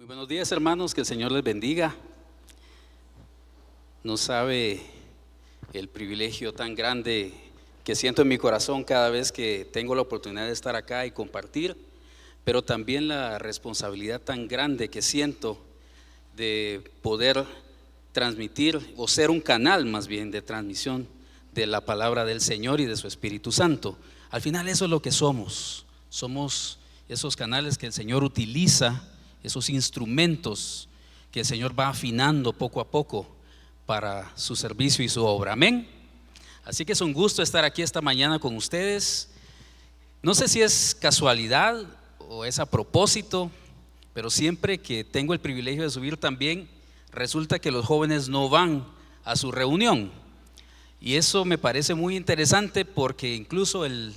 Buenos días, hermanos, que el Señor les bendiga. No sabe el privilegio tan grande que siento en mi corazón cada vez que tengo la oportunidad de estar acá y compartir, pero también la responsabilidad tan grande que siento de poder transmitir o ser un canal más bien de transmisión de la palabra del Señor y de su Espíritu Santo. Al final eso es lo que somos esos canales que el Señor utiliza, esos instrumentos que el Señor va afinando poco a poco para su servicio y su obra. Amén. Así que es un gusto estar aquí esta mañana con ustedes. No sé si es casualidad o es a propósito, pero siempre que tengo el privilegio de subir también, resulta que los jóvenes no van a su reunión. Y eso me parece muy interesante porque incluso el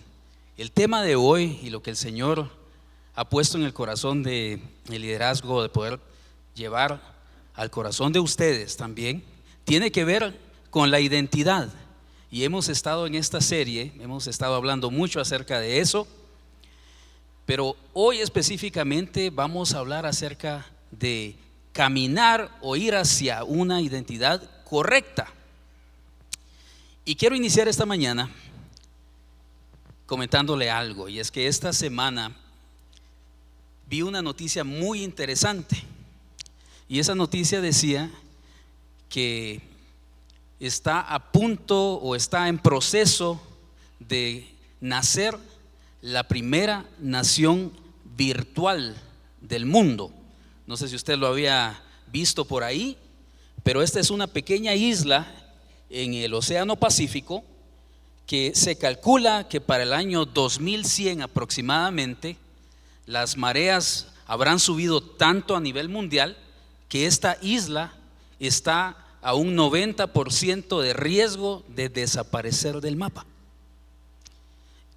tema de hoy y lo que el Señor ha puesto en el corazón de el liderazgo, de poder llevar al corazón de ustedes también, tiene que ver con la identidad. Y hemos estado en esta serie, hemos estado hablando mucho acerca de eso, pero hoy específicamente vamos a hablar acerca de caminar o ir hacia una identidad correcta. Y quiero iniciar esta mañana comentándole algo, y es que esta semana vi una noticia muy interesante, y esa noticia decía que está a punto o está en proceso de nacer la primera nación virtual del mundo. No sé si usted lo había visto por ahí, pero esta es una pequeña isla en el Océano Pacífico que se calcula que para el año 2100 aproximadamente las mareas habrán subido tanto a nivel mundial que esta isla está a un 90% de riesgo de desaparecer del mapa.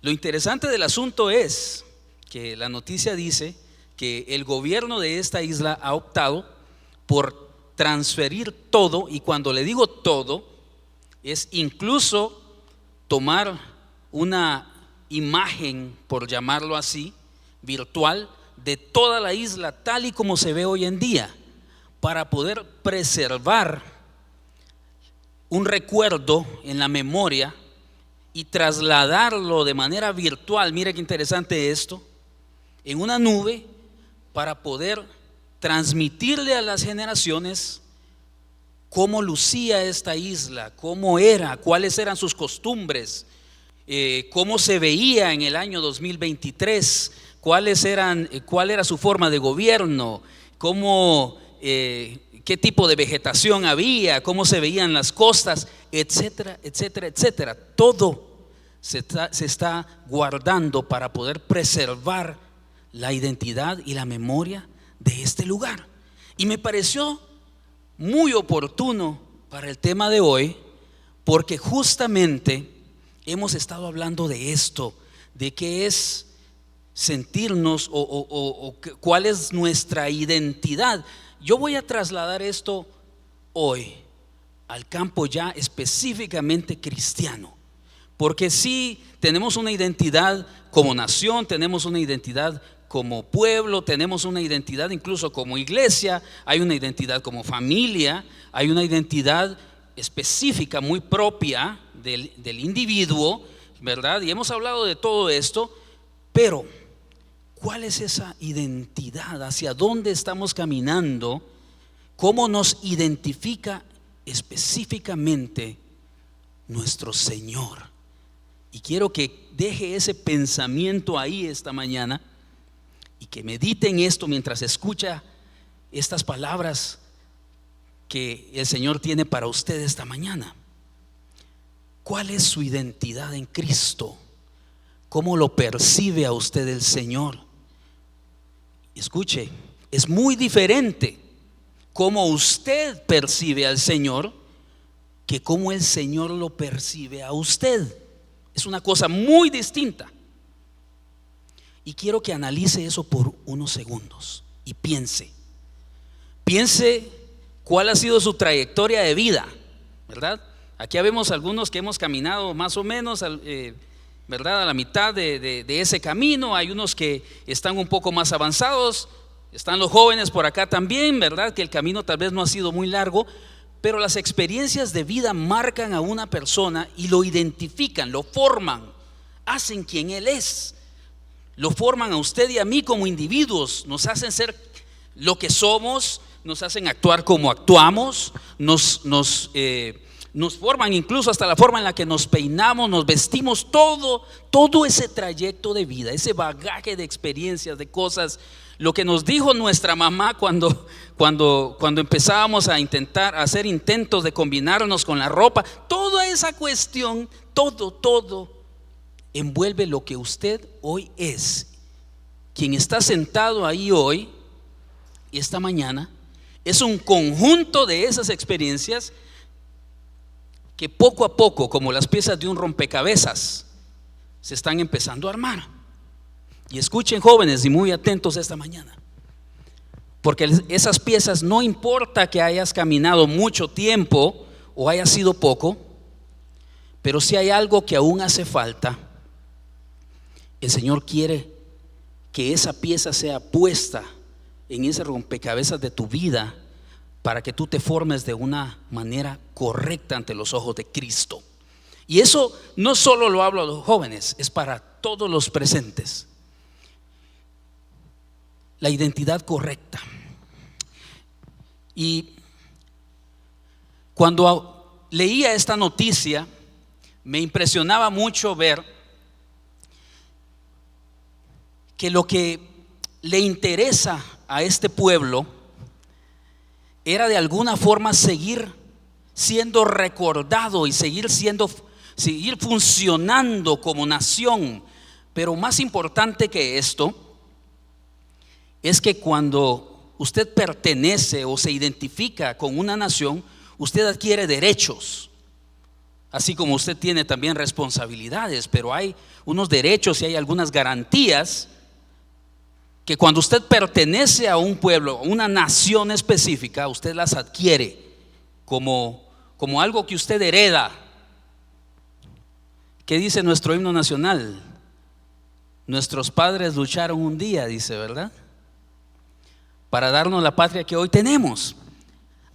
Lo interesante del asunto es que la noticia dice que el gobierno de esta isla ha optado por transferir todo, y cuando le digo todo, es incluso tomar una imagen, por llamarlo así, virtual de toda la isla tal y como se ve hoy en día, para poder preservar un recuerdo en la memoria y trasladarlo de manera virtual. Mire qué interesante esto, en una nube, para poder transmitirle a las generaciones cómo lucía esta isla, cómo era, cuáles eran sus costumbres, cómo se veía en el año 2023, cuál era su forma de gobierno, qué tipo de vegetación había, cómo se veían las costas, etcétera, etcétera, etcétera. Todo se está guardando para poder preservar la identidad y la memoria de este lugar. Y me pareció muy oportuno para el tema de hoy, porque justamente hemos estado hablando de esto, de qué es sentirnos o cuál es nuestra identidad. Yo voy a trasladar esto hoy al campo ya específicamente cristiano, porque sí tenemos una identidad como nación, tenemos una identidad como pueblo, tenemos una identidad incluso como iglesia, hay una identidad como familia, hay una identidad específica muy propia del individuo, ¿verdad? Y hemos hablado de todo esto, pero ¿cuál es esa identidad? ¿Hacia dónde estamos caminando? ¿Cómo nos identifica específicamente nuestro Señor? Y quiero que deje ese pensamiento ahí esta mañana y que medite en esto mientras escucha estas palabras que el Señor tiene para usted esta mañana. ¿Cuál es su identidad en Cristo? ¿Cómo lo percibe a usted el Señor? Escuche, es muy diferente cómo usted percibe al Señor que cómo el Señor lo percibe a usted. Es una cosa muy distinta. Y quiero que analice eso por unos segundos y piense cuál ha sido su trayectoria de vida, ¿verdad? Aquí vemos algunos que hemos caminado más o menos, ¿verdad?, a la mitad de ese camino. Hay unos que están un poco más avanzados, Están los jóvenes por acá también, ¿verdad? Que el camino tal vez no ha sido muy largo, pero las experiencias de vida marcan a una persona y lo identifican, lo forman, hacen quien él es. Lo forman a usted y a mí como individuos, nos hacen ser lo que somos, nos hacen actuar como actuamos, nos forman incluso hasta la forma en la que nos peinamos, nos vestimos, todo ese trayecto de vida, ese bagaje de experiencias, de cosas. Lo que nos dijo nuestra mamá cuando empezábamos a hacer intentos de combinarnos con la ropa, toda esa cuestión, todo envuelve lo que usted hoy es. Quien está sentado ahí hoy y esta mañana es un conjunto de esas experiencias que poco a poco, como las piezas de un rompecabezas, se están empezando a armar. Y escuchen, jóvenes, y muy atentos esta mañana, porque esas piezas, no importa que hayas caminado mucho tiempo o haya sido poco, pero si hay algo que aún hace falta, el Señor quiere que esa pieza sea puesta en ese rompecabezas de tu vida para que tú te formes de una manera correcta ante los ojos de Cristo. Y eso no solo lo hablo a los jóvenes, es para todos los presentes. La identidad correcta. Y cuando leía esta noticia, me impresionaba mucho ver que lo que le interesa a este pueblo era de alguna forma seguir siendo recordado y seguir funcionando como nación. Pero más importante que esto es que cuando usted pertenece o se identifica con una nación, usted adquiere derechos, así como usted tiene también responsabilidades, pero hay unos derechos y hay algunas garantías que cuando usted pertenece a un pueblo, a una nación específica, usted las adquiere como algo que usted hereda. ¿Qué dice nuestro himno nacional? Nuestros padres lucharon un día, dice, ¿verdad?, para darnos la patria que hoy tenemos.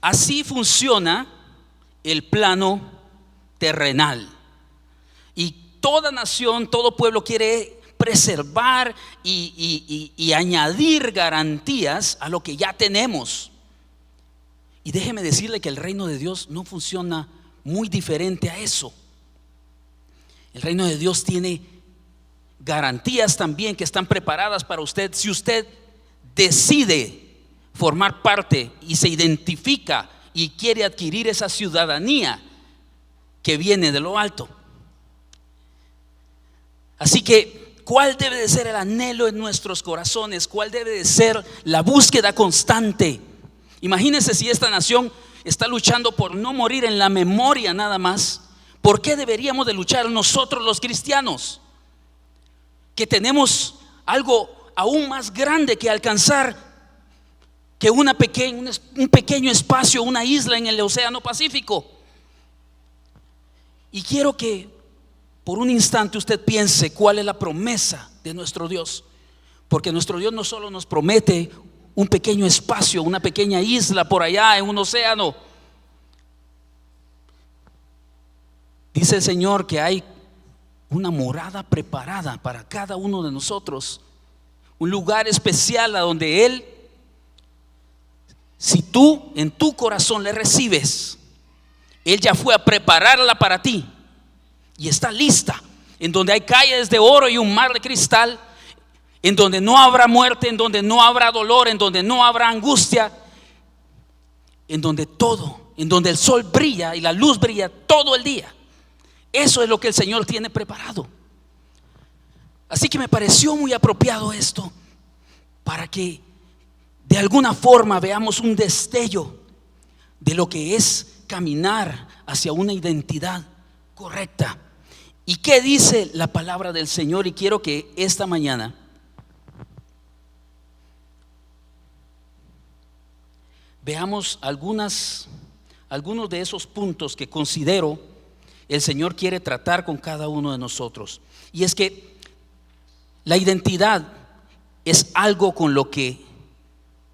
Así funciona el plano terrenal. Y toda nación, todo pueblo quiere preservar y añadir garantías a lo que ya tenemos. Y déjeme decirle que el reino de Dios no funciona muy diferente a eso. El reino de Dios tiene garantías también que están preparadas para usted si usted decide formar parte y se identifica y quiere adquirir esa ciudadanía que viene de lo alto. Así que, ¿cuál debe de ser el anhelo en nuestros corazones? ¿Cuál debe de ser la búsqueda constante? Imagínense si esta nación está luchando por no morir en la memoria nada más. ¿Por qué deberíamos de luchar nosotros los cristianos, que tenemos algo aún más grande que alcanzar que un pequeño espacio, una isla en el océano Pacífico? Y quiero que por un instante usted piense cuál es la promesa de nuestro Dios, porque nuestro Dios no solo nos promete un pequeño espacio, una pequeña isla por allá en un océano. Dice el Señor que hay una morada preparada para cada uno de nosotros, un lugar especial a donde Él, si tú en tu corazón le recibes, Él ya fue a prepararla para ti y está lista, en donde hay calles de oro y un mar de cristal, en donde no habrá muerte, en donde no habrá dolor, en donde no habrá angustia, en donde el sol brilla y la luz brilla todo el día. Eso es lo que el Señor tiene preparado. Así que me pareció muy apropiado esto, para que de alguna forma veamos un destello de lo que es caminar hacia una identidad correcta. ¿Y qué dice la palabra del Señor? Y quiero que esta mañana veamos algunos de esos puntos que considero el Señor quiere tratar con cada uno de nosotros. Y es que la identidad es algo con lo que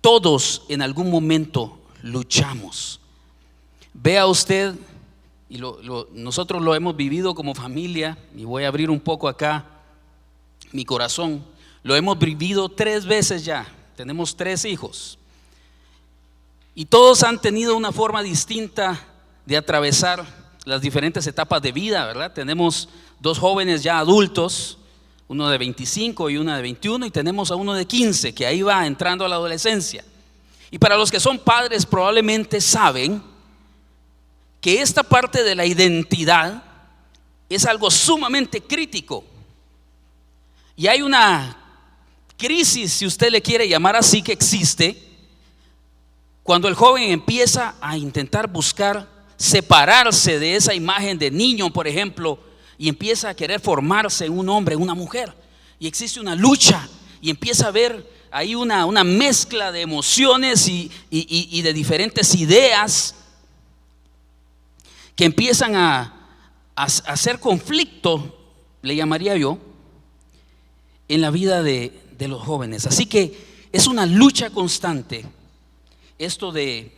todos en algún momento luchamos. Vea usted, y nosotros lo hemos vivido como familia, y voy a abrir un poco acá mi corazón. Lo hemos vivido 3 veces ya. Tenemos 3 hijos y todos han tenido una forma distinta de atravesar las diferentes etapas de vida, ¿verdad? Tenemos 2 jóvenes ya adultos, uno de 25 y una de 21, y tenemos a uno de 15 que ahí va entrando a la adolescencia. Y para los que son padres probablemente saben que esta parte de la identidad es algo sumamente crítico. Y hay una crisis, si usted le quiere llamar así, que existe cuando el joven empieza a intentar buscar separarse de esa imagen de niño, por ejemplo, y empieza a querer formarse en un hombre, en una mujer. Y existe una lucha y empieza a ver ahí una mezcla de emociones y de diferentes ideas que empiezan a hacer conflicto, le llamaría yo, en la vida de los jóvenes. Así que es una lucha constante esto de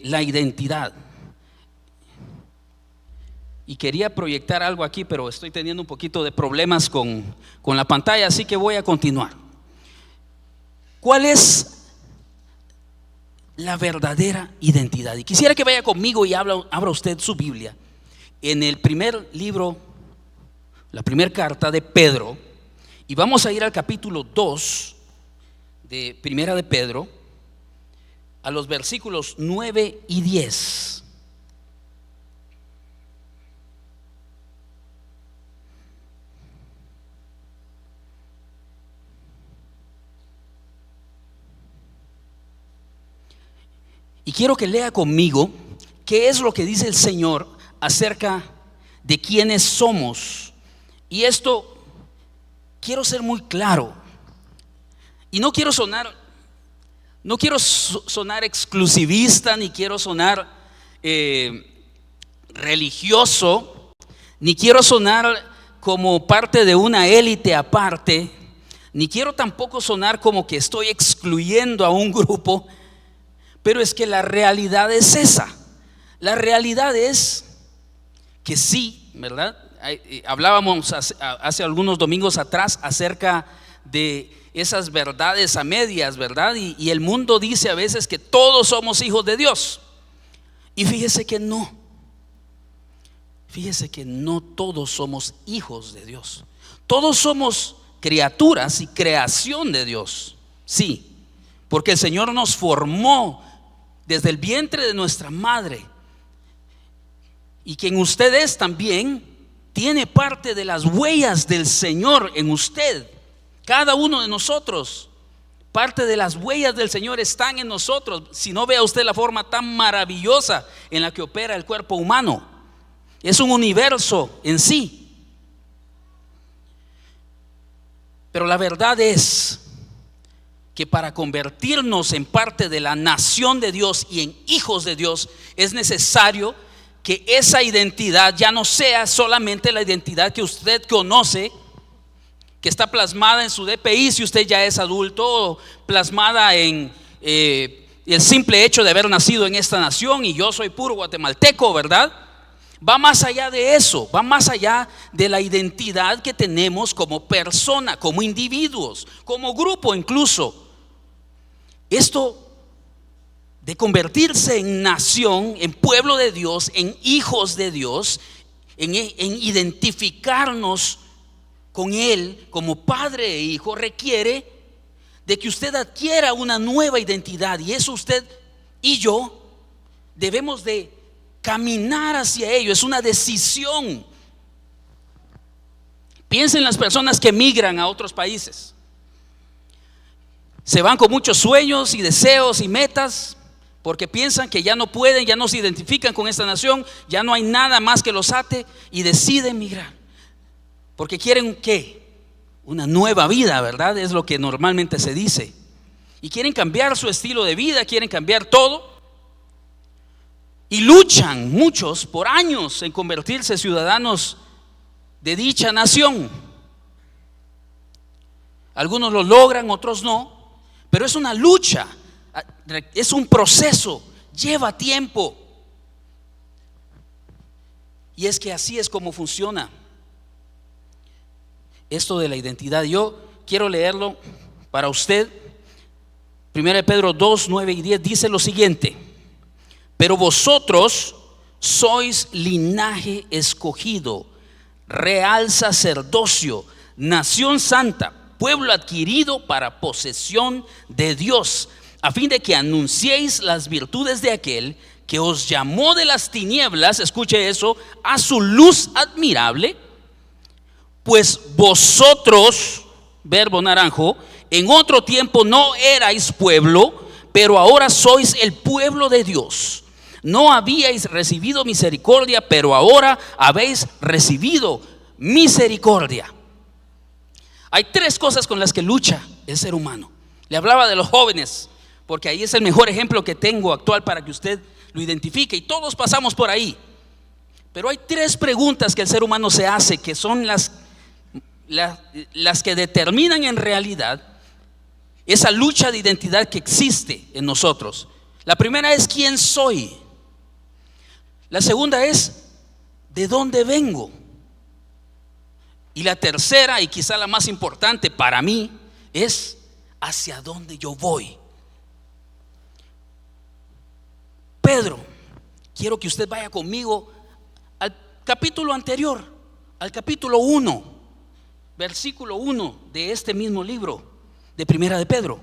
la identidad. Y quería proyectar algo aquí, pero estoy teniendo un poquito de problemas con la pantalla, así que voy a continuar. ¿Cuál es la verdadera identidad? Y quisiera que vaya conmigo y abra usted su Biblia en el primer libro, la primera carta de Pedro, y vamos a ir al capítulo 2 de Primera de Pedro, a los versículos 9 y 10. Y quiero que lea conmigo qué es lo que dice el Señor acerca de quiénes somos. Y esto quiero ser muy claro. Y no quiero sonar exclusivista, ni quiero sonar religioso, ni quiero sonar como parte de una élite aparte, ni quiero tampoco sonar como que estoy excluyendo a un grupo. Pero es que la realidad es esa. La realidad es que sí, ¿verdad? Hablábamos hace algunos domingos atrás acerca de esas verdades a medias, ¿verdad? Y el mundo dice a veces que todos somos hijos de Dios. Y fíjese que no todos somos hijos de Dios. Todos somos criaturas y creación de Dios. Sí, porque el Señor nos formó desde el vientre de nuestra madre, y quien usted es también tiene parte de las huellas del Señor en usted. Cada uno de nosotros, parte de las huellas del Señor están en nosotros. Si no, vea usted la forma tan maravillosa en la que opera el cuerpo humano. Es un universo en sí. Pero la verdad es que para convertirnos en parte de la nación de Dios y en hijos de Dios, es necesario que esa identidad ya no sea solamente la identidad que usted conoce, que está plasmada en su DPI si usted ya es adulto, o plasmada en el simple hecho de haber nacido en esta nación y yo soy puro guatemalteco, ¿verdad? Va más allá de eso, va más allá de la identidad que tenemos como persona, como individuos, como grupo incluso. Esto de convertirse en nación, en pueblo de Dios, en hijos de Dios, en identificarnos con Él como padre e hijo, requiere de que usted adquiera una nueva identidad. Y eso usted y yo debemos de caminar hacia ello. Es una decisión. Piensen en las personas que migran a otros países. Se van con muchos sueños y deseos y metas, porque piensan que ya no pueden, ya no se identifican con esta nación, ya no hay nada más que los ate, y deciden migrar. Porque quieren ¿qué? Una nueva vida, ¿verdad? Es lo que normalmente se dice. Y quieren cambiar su estilo de vida, quieren cambiar todo. Y luchan muchos por años en convertirse ciudadanos de dicha nación. Algunos lo logran, otros no. pero es una lucha, es un proceso, lleva tiempo. Y es que así es como funciona esto de la identidad. Yo quiero leerlo para usted. 1 Pedro 2, 9 y 10 dice lo siguiente: pero vosotros sois linaje escogido, real sacerdocio, nación santa, pueblo adquirido para posesión de Dios, a fin de que anunciéis las virtudes de aquel que os llamó de las tinieblas, escuche eso, a su luz admirable. Pues vosotros, verbo naranjo, en otro tiempo no erais pueblo, pero ahora sois el pueblo de Dios. No habíais recibido misericordia, pero ahora habéis recibido misericordia. Hay tres cosas con las que lucha el ser humano. Le hablaba de los jóvenes, porque ahí es el mejor ejemplo que tengo actual para que usted lo identifique, y todos pasamos por ahí. Pero hay tres preguntas que el ser humano se hace, que son las que determinan en realidad esa lucha de identidad que existe en nosotros. La primera es: ¿quién soy? La segunda es: ¿de dónde vengo? Y la tercera, y quizá la más importante para mí, es: ¿hacia dónde yo voy? Pedro, quiero que usted vaya conmigo al capítulo anterior, al capítulo 1, versículo 1 de este mismo libro de Primera de Pedro.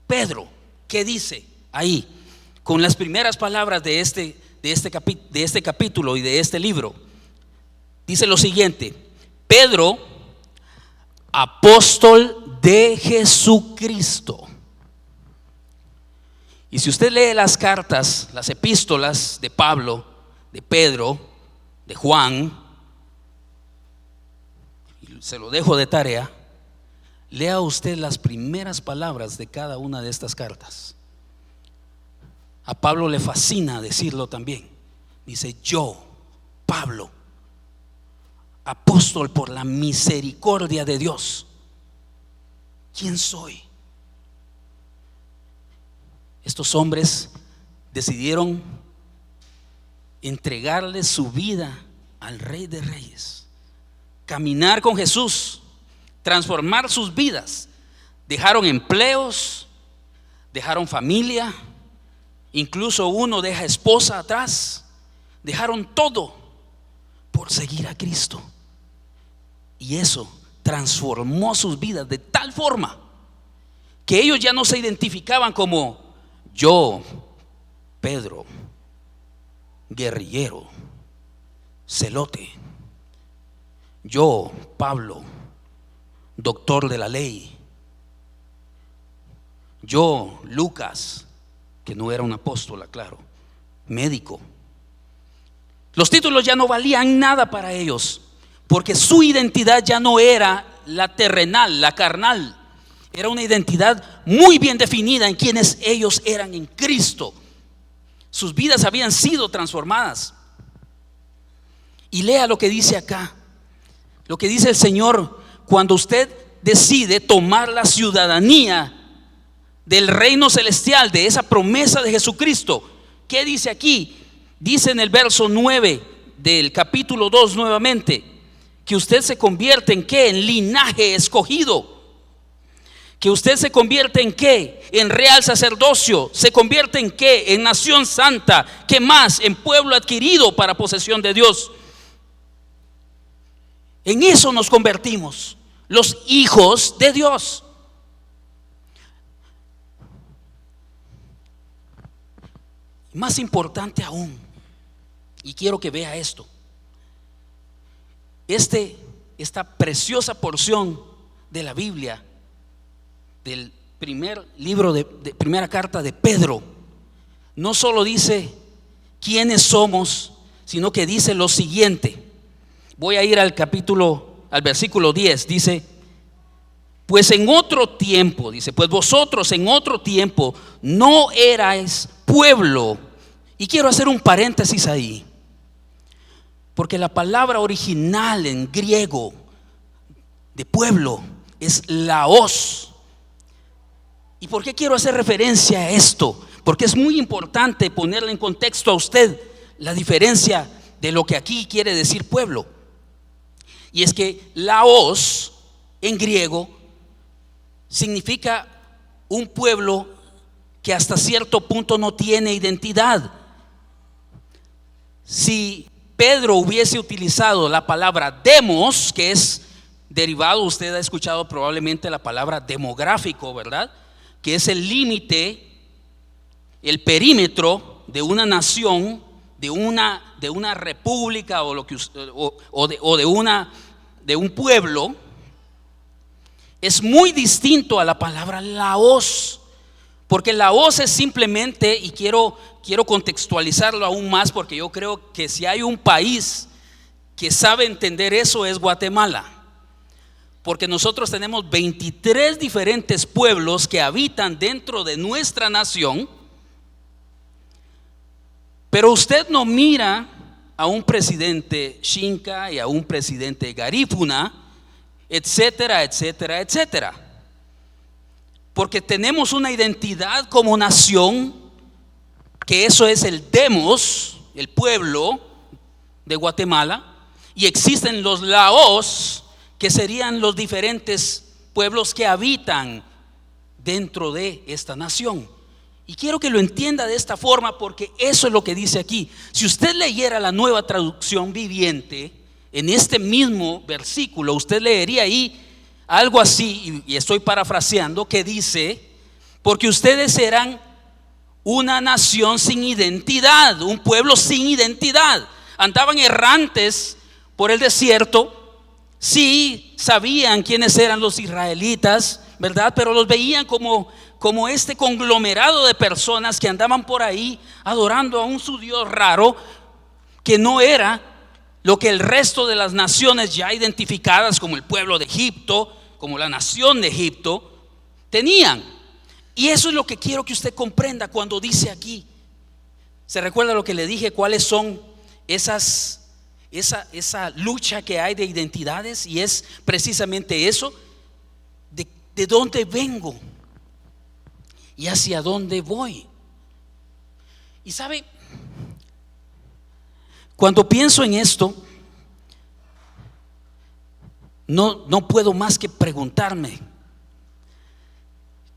Pedro, ¿qué dice ahí? Con las primeras palabras de este capítulo y de este libro, dice lo siguiente: Pedro, apóstol de Jesucristo. Y si usted lee las cartas, las epístolas de Pablo, de Pedro, de Juan, se lo dejo de tarea, lea usted las primeras palabras de cada una de estas cartas. A Pablo le fascina decirlo también. Dice: yo, Pablo, apóstol por la misericordia de Dios. ¿Quién soy? Estos hombres decidieron entregarle su vida al Rey de Reyes, caminar con Jesús, transformar sus vidas. Dejaron empleos, dejaron familia, incluso uno deja esposa atrás. Dejaron todo por seguir a Cristo, y eso transformó sus vidas de tal forma que ellos ya no se identificaban como: yo, Pedro, guerrillero, celote; yo, Pablo, doctor de la ley; yo, Lucas, que no era un apóstol, claro, médico. Los títulos ya no valían nada para ellos, porque su identidad ya no era la terrenal, la carnal. Era una identidad muy bien definida en quienes ellos eran en Cristo. Sus vidas habían sido transformadas. Y lea lo que dice acá, lo que dice el Señor cuando usted decide tomar la ciudadanía del reino celestial, de esa promesa de Jesucristo. ¿Qué dice aquí? Dice en el verso 9 del capítulo 2 nuevamente, que usted se convierte en ¿qué? En linaje escogido. Que usted se convierte en ¿qué? En real sacerdocio. Se convierte en ¿qué? En nación santa. ¿Qué más? En pueblo adquirido para posesión de Dios. En eso nos convertimos, los hijos de Dios. Más importante aún, y quiero que vea esto, esta preciosa porción de la Biblia, del primer libro de primera carta de Pedro, no solo dice quiénes somos, sino que dice lo siguiente. Voy a ir al versículo 10. Dice: pues en otro tiempo, dice, pues vosotros en otro tiempo no erais pueblo. Y quiero hacer un paréntesis ahí, porque la palabra original en griego de pueblo, es laos. ¿Y por qué quiero hacer referencia a esto? Porque es muy importante ponerle en contexto a usted la diferencia de lo que aquí quiere decir pueblo. Y es que laos en griego significa un pueblo que hasta cierto punto no tiene identidad. Si Pedro hubiese utilizado la palabra demos, que es derivado, usted ha escuchado probablemente la palabra demográfico, ¿verdad? Que es el límite, el perímetro de una nación, de una república o de un pueblo. Es muy distinto a la palabra laos, porque laos es simplemente, y quiero contextualizarlo aún más, porque yo creo que si hay un país que sabe entender eso es Guatemala, porque nosotros tenemos 23 diferentes pueblos que habitan dentro de nuestra nación. Pero usted no mira a un presidente Xinca y a un presidente Garífuna, etcétera, etcétera, etcétera, porque tenemos una identidad como nación, que eso es el demos, el pueblo de Guatemala, y existen los laos, que serían los diferentes pueblos que habitan dentro de esta nación. Y quiero que lo entienda de esta forma, porque eso es lo que dice aquí. Si usted leyera la Nueva Traducción Viviente, en este mismo versículo, usted leería ahí algo así, y estoy parafraseando, que dice: porque ustedes serán una nación sin identidad, un pueblo sin identidad. Andaban errantes por el desierto. Sí, sabían quiénes eran los israelitas, ¿verdad? Pero los veían como este conglomerado de personas que andaban por ahí adorando a un su Dios raro, que no era lo que el resto de las naciones ya identificadas como el pueblo de Egipto, como la nación de Egipto, tenían. Y eso es lo que quiero que usted comprenda cuando dice aquí. ¿Se recuerda lo que le dije? ¿Cuáles son esa lucha que hay de identidades? Y es precisamente eso, de dónde vengo y hacia dónde voy. Y sabe, cuando pienso en esto, no puedo más que preguntarme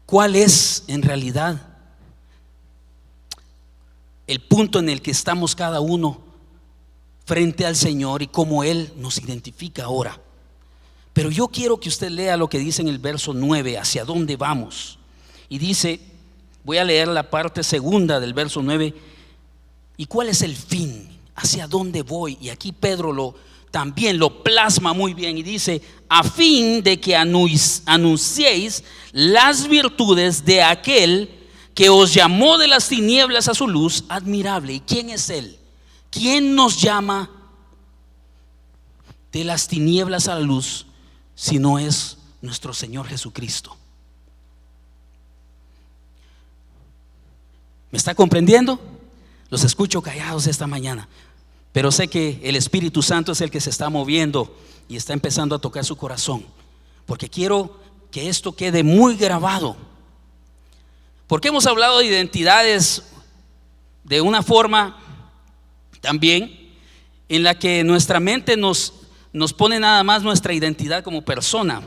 cuál es en realidad el punto en el que estamos cada uno frente al Señor y cómo Él nos identifica ahora. Pero yo quiero que usted lea lo que dice en el verso 9, hacia dónde vamos. Y dice, voy a leer la parte segunda del verso 9. ¿Y cuál es el fin? ¿Hacia dónde voy? Y aquí Pedro también lo plasma muy bien y dice: a fin de que anunciéis las virtudes de aquel que os llamó de las tinieblas a su luz admirable. ¿Y quién es Él? ¿Quién nos llama de las tinieblas a la luz si no es nuestro Señor Jesucristo? ¿Me está comprendiendo? Los escucho callados esta mañana, pero sé que el Espíritu Santo es el que se está moviendo y está empezando a tocar su corazón, porque quiero que esto quede muy grabado. Porque hemos hablado de identidades de una forma también en la que nuestra mente nos pone nada más nuestra identidad como persona.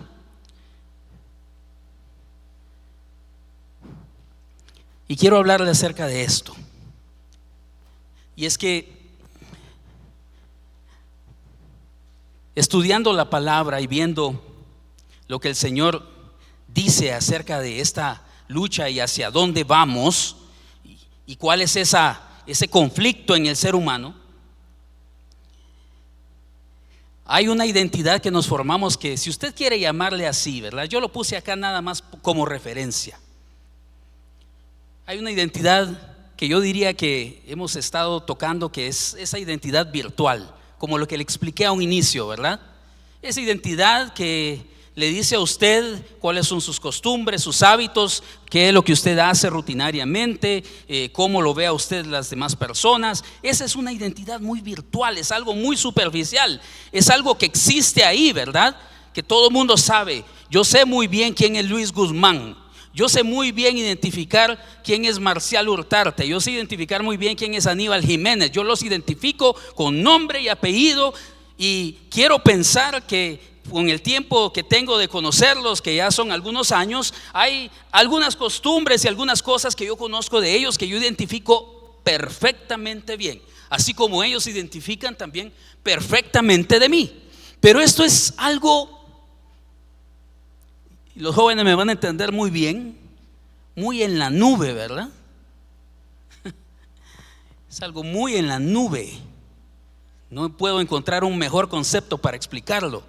Y quiero hablarle acerca de esto. Y es que estudiando la palabra y viendo lo que el Señor dice acerca de esta lucha y hacia dónde vamos y cuál es ese conflicto en el ser humano, hay una identidad que nos formamos que, si usted quiere llamarle así, ¿verdad? Yo lo puse acá nada más como referencia. Hay una identidad que yo diría que hemos estado tocando, que es esa identidad virtual, como lo que le expliqué a un inicio, ¿verdad? Esa identidad que le dice a usted cuáles son sus costumbres, sus hábitos, qué es lo que usted hace rutinariamente, cómo lo ve a usted las demás personas. Esa es una identidad muy virtual, es algo muy superficial, es algo que existe ahí, ¿verdad? que todo el mundo sabe. Yo sé muy bien quién es Luis Guzmán. Yo sé muy bien identificar quién es Marcial Hurtarte. Yo sé identificar muy bien quién es Aníbal Jiménez. Yo los identifico con nombre y apellido, y quiero pensar que con el tiempo que tengo de conocerlos, que ya son algunos años, hay algunas costumbres y algunas cosas que yo conozco de ellos que yo identifico perfectamente bien, así como ellos identifican también perfectamente de mí. Pero esto es algo, los jóvenes me van a entender muy bien, muy en la nube, ¿verdad? Es algo muy en la nube. No puedo encontrar un mejor concepto para explicarlo.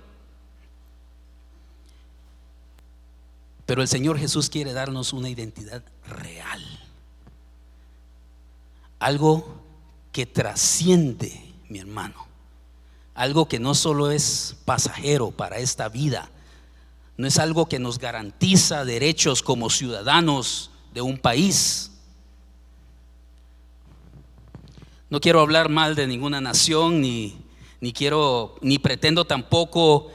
Pero el Señor Jesús quiere darnos una identidad real, algo que trasciende, mi hermano, algo que no solo es pasajero para esta vida, no es algo que nos garantiza derechos como ciudadanos de un país. No quiero hablar mal de ninguna nación, ni pretendo tampoco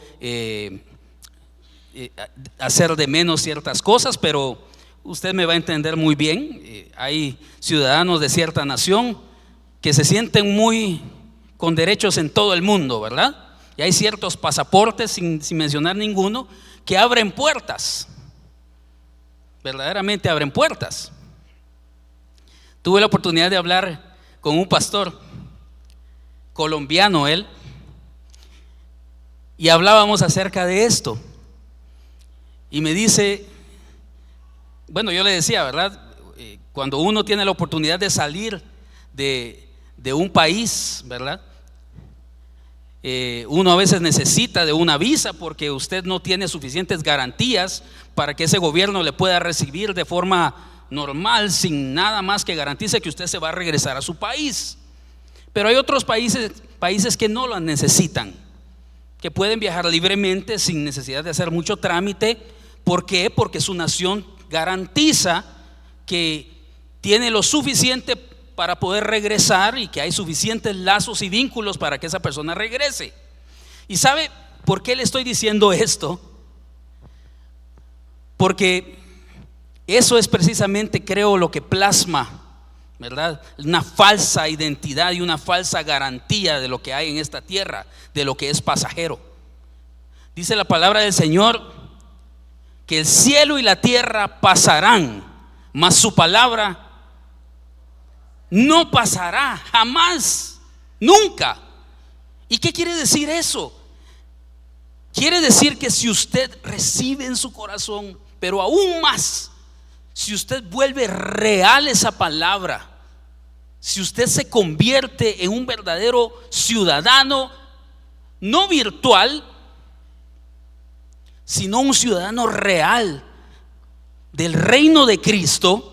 hacer de menos ciertas cosas, pero usted me va a entender muy bien. Hay ciudadanos de cierta nación que se sienten muy con derechos en todo el mundo, ¿verdad? Y hay ciertos pasaportes, sin mencionar ninguno, que abren puertas, verdaderamente abren puertas. Tuve la oportunidad de hablar con un pastor colombiano, él, y hablábamos acerca de esto. Y me dice, bueno, yo le decía, ¿verdad? Cuando uno tiene la oportunidad de salir de un país, ¿verdad? Uno a veces necesita de una visa porque usted no tiene suficientes garantías para que ese gobierno le pueda recibir de forma normal, sin nada más que garantice que usted se va a regresar a su país. Pero hay otros países que no lo necesitan, que pueden viajar libremente sin necesidad de hacer mucho trámite. ¿Por qué? Porque su nación garantiza que tiene lo suficiente para poder regresar y que hay suficientes lazos y vínculos para que esa persona regrese. ¿Y sabe por qué le estoy diciendo esto? Porque eso es precisamente, creo, lo que plasma, ¿verdad? Una falsa identidad y una falsa garantía de lo que hay en esta tierra, de lo que es pasajero. Dice la palabra del Señor que el cielo y la tierra pasarán, mas su palabra no pasará jamás, nunca. ¿Y qué quiere decir eso? Quiere decir que si usted recibe en su corazón, pero aún más, si usted vuelve real esa palabra, si usted se convierte en un verdadero ciudadano, no virtual, sino un ciudadano real del reino de Cristo,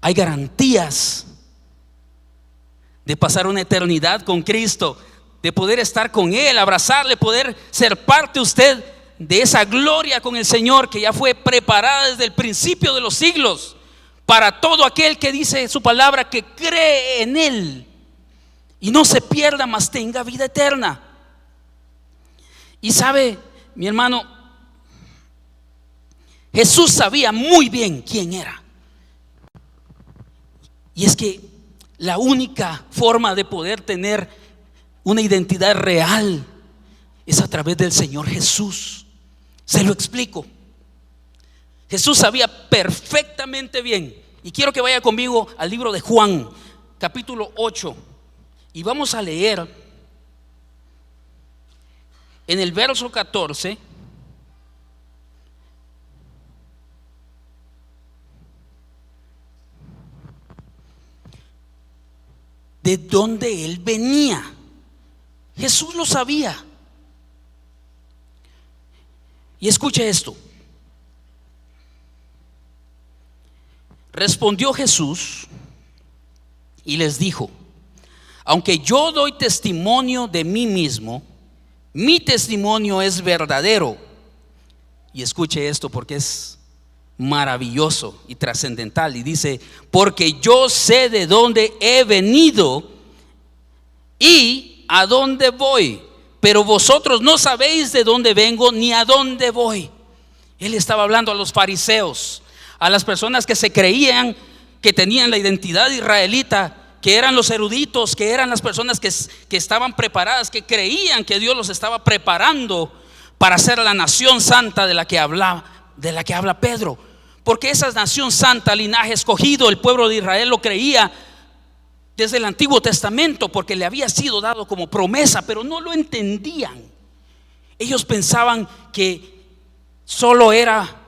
hay garantías de pasar una eternidad con Cristo, de poder estar con Él, abrazarle, poder ser parte usted de esa gloria con el Señor que ya fue preparada desde el principio de los siglos para todo aquel que dice su palabra que cree en Él y no se pierda, mas tenga vida eterna. Y sabe, mi hermano, Jesús sabía muy bien quién era. Y es que la única forma de poder tener una identidad real es a través del Señor Jesús. Se lo explico. Jesús sabía perfectamente bien, y quiero que vaya conmigo al libro de Juan, capítulo 8, y vamos a leer en el verso 14. De dónde Él venía. Jesús lo sabía. Y escuche esto. Respondió Jesús y les dijo: aunque yo doy testimonio de mí mismo, mi testimonio es verdadero. Y escuche esto porque es maravilloso y trascendental. Y dice: porque yo sé de dónde he venido y a dónde voy, pero vosotros no sabéis de dónde vengo ni a dónde voy. Él estaba hablando a los fariseos, a las personas que se creían que tenían la identidad israelita, que eran los eruditos, que eran las personas que estaban preparadas, que creían que Dios los estaba preparando para ser la nación santa de la que habla Pedro. Porque esa nación santa, linaje escogido, el pueblo de Israel lo creía desde el Antiguo Testamento, porque le había sido dado como promesa, pero no lo entendían. Ellos pensaban que solo era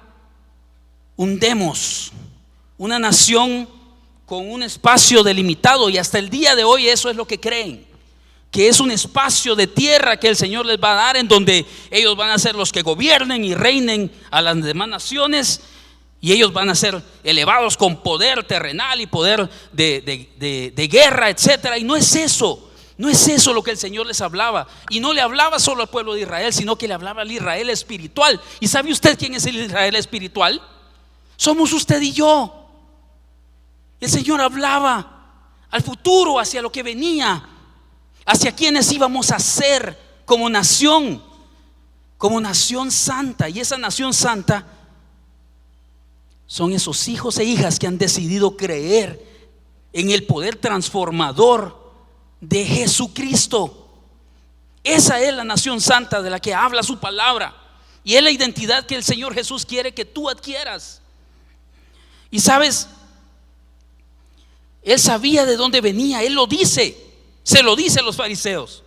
un demos, una nación con un espacio delimitado, y hasta el día de hoy eso es lo que creen, que es un espacio de tierra que el Señor les va a dar, en donde ellos van a ser los que gobiernen y reinen a las demás naciones, y ellos van a ser elevados con poder terrenal y poder de guerra, etcétera. Y no es eso lo que el Señor les hablaba. Y no le hablaba solo al pueblo de Israel, sino que le hablaba al Israel espiritual. ¿Y sabe usted quién es el Israel espiritual? Somos usted y yo. El Señor hablaba al futuro, hacia lo que venía, hacia quienes íbamos a ser como nación santa. Y esa nación santa son esos hijos e hijas que han decidido creer en el poder transformador de Jesucristo. Esa es la nación santa de la que habla su palabra, y es la identidad que el Señor Jesús quiere que tú adquieras. Y sabes, Él sabía de dónde venía. Él lo dice, se lo dice a los fariseos.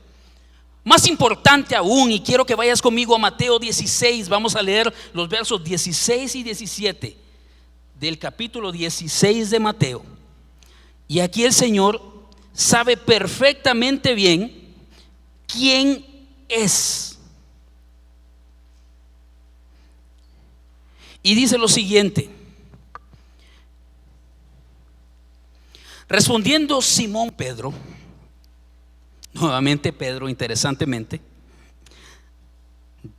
Más importante aún, y quiero que vayas conmigo a Mateo 16. Vamos a leer los versos 16 y 17 del capítulo 16 de Mateo. Y aquí el Señor sabe perfectamente bien quién es. Y dice lo siguiente: respondiendo Simón Pedro, nuevamente Pedro, interesantemente,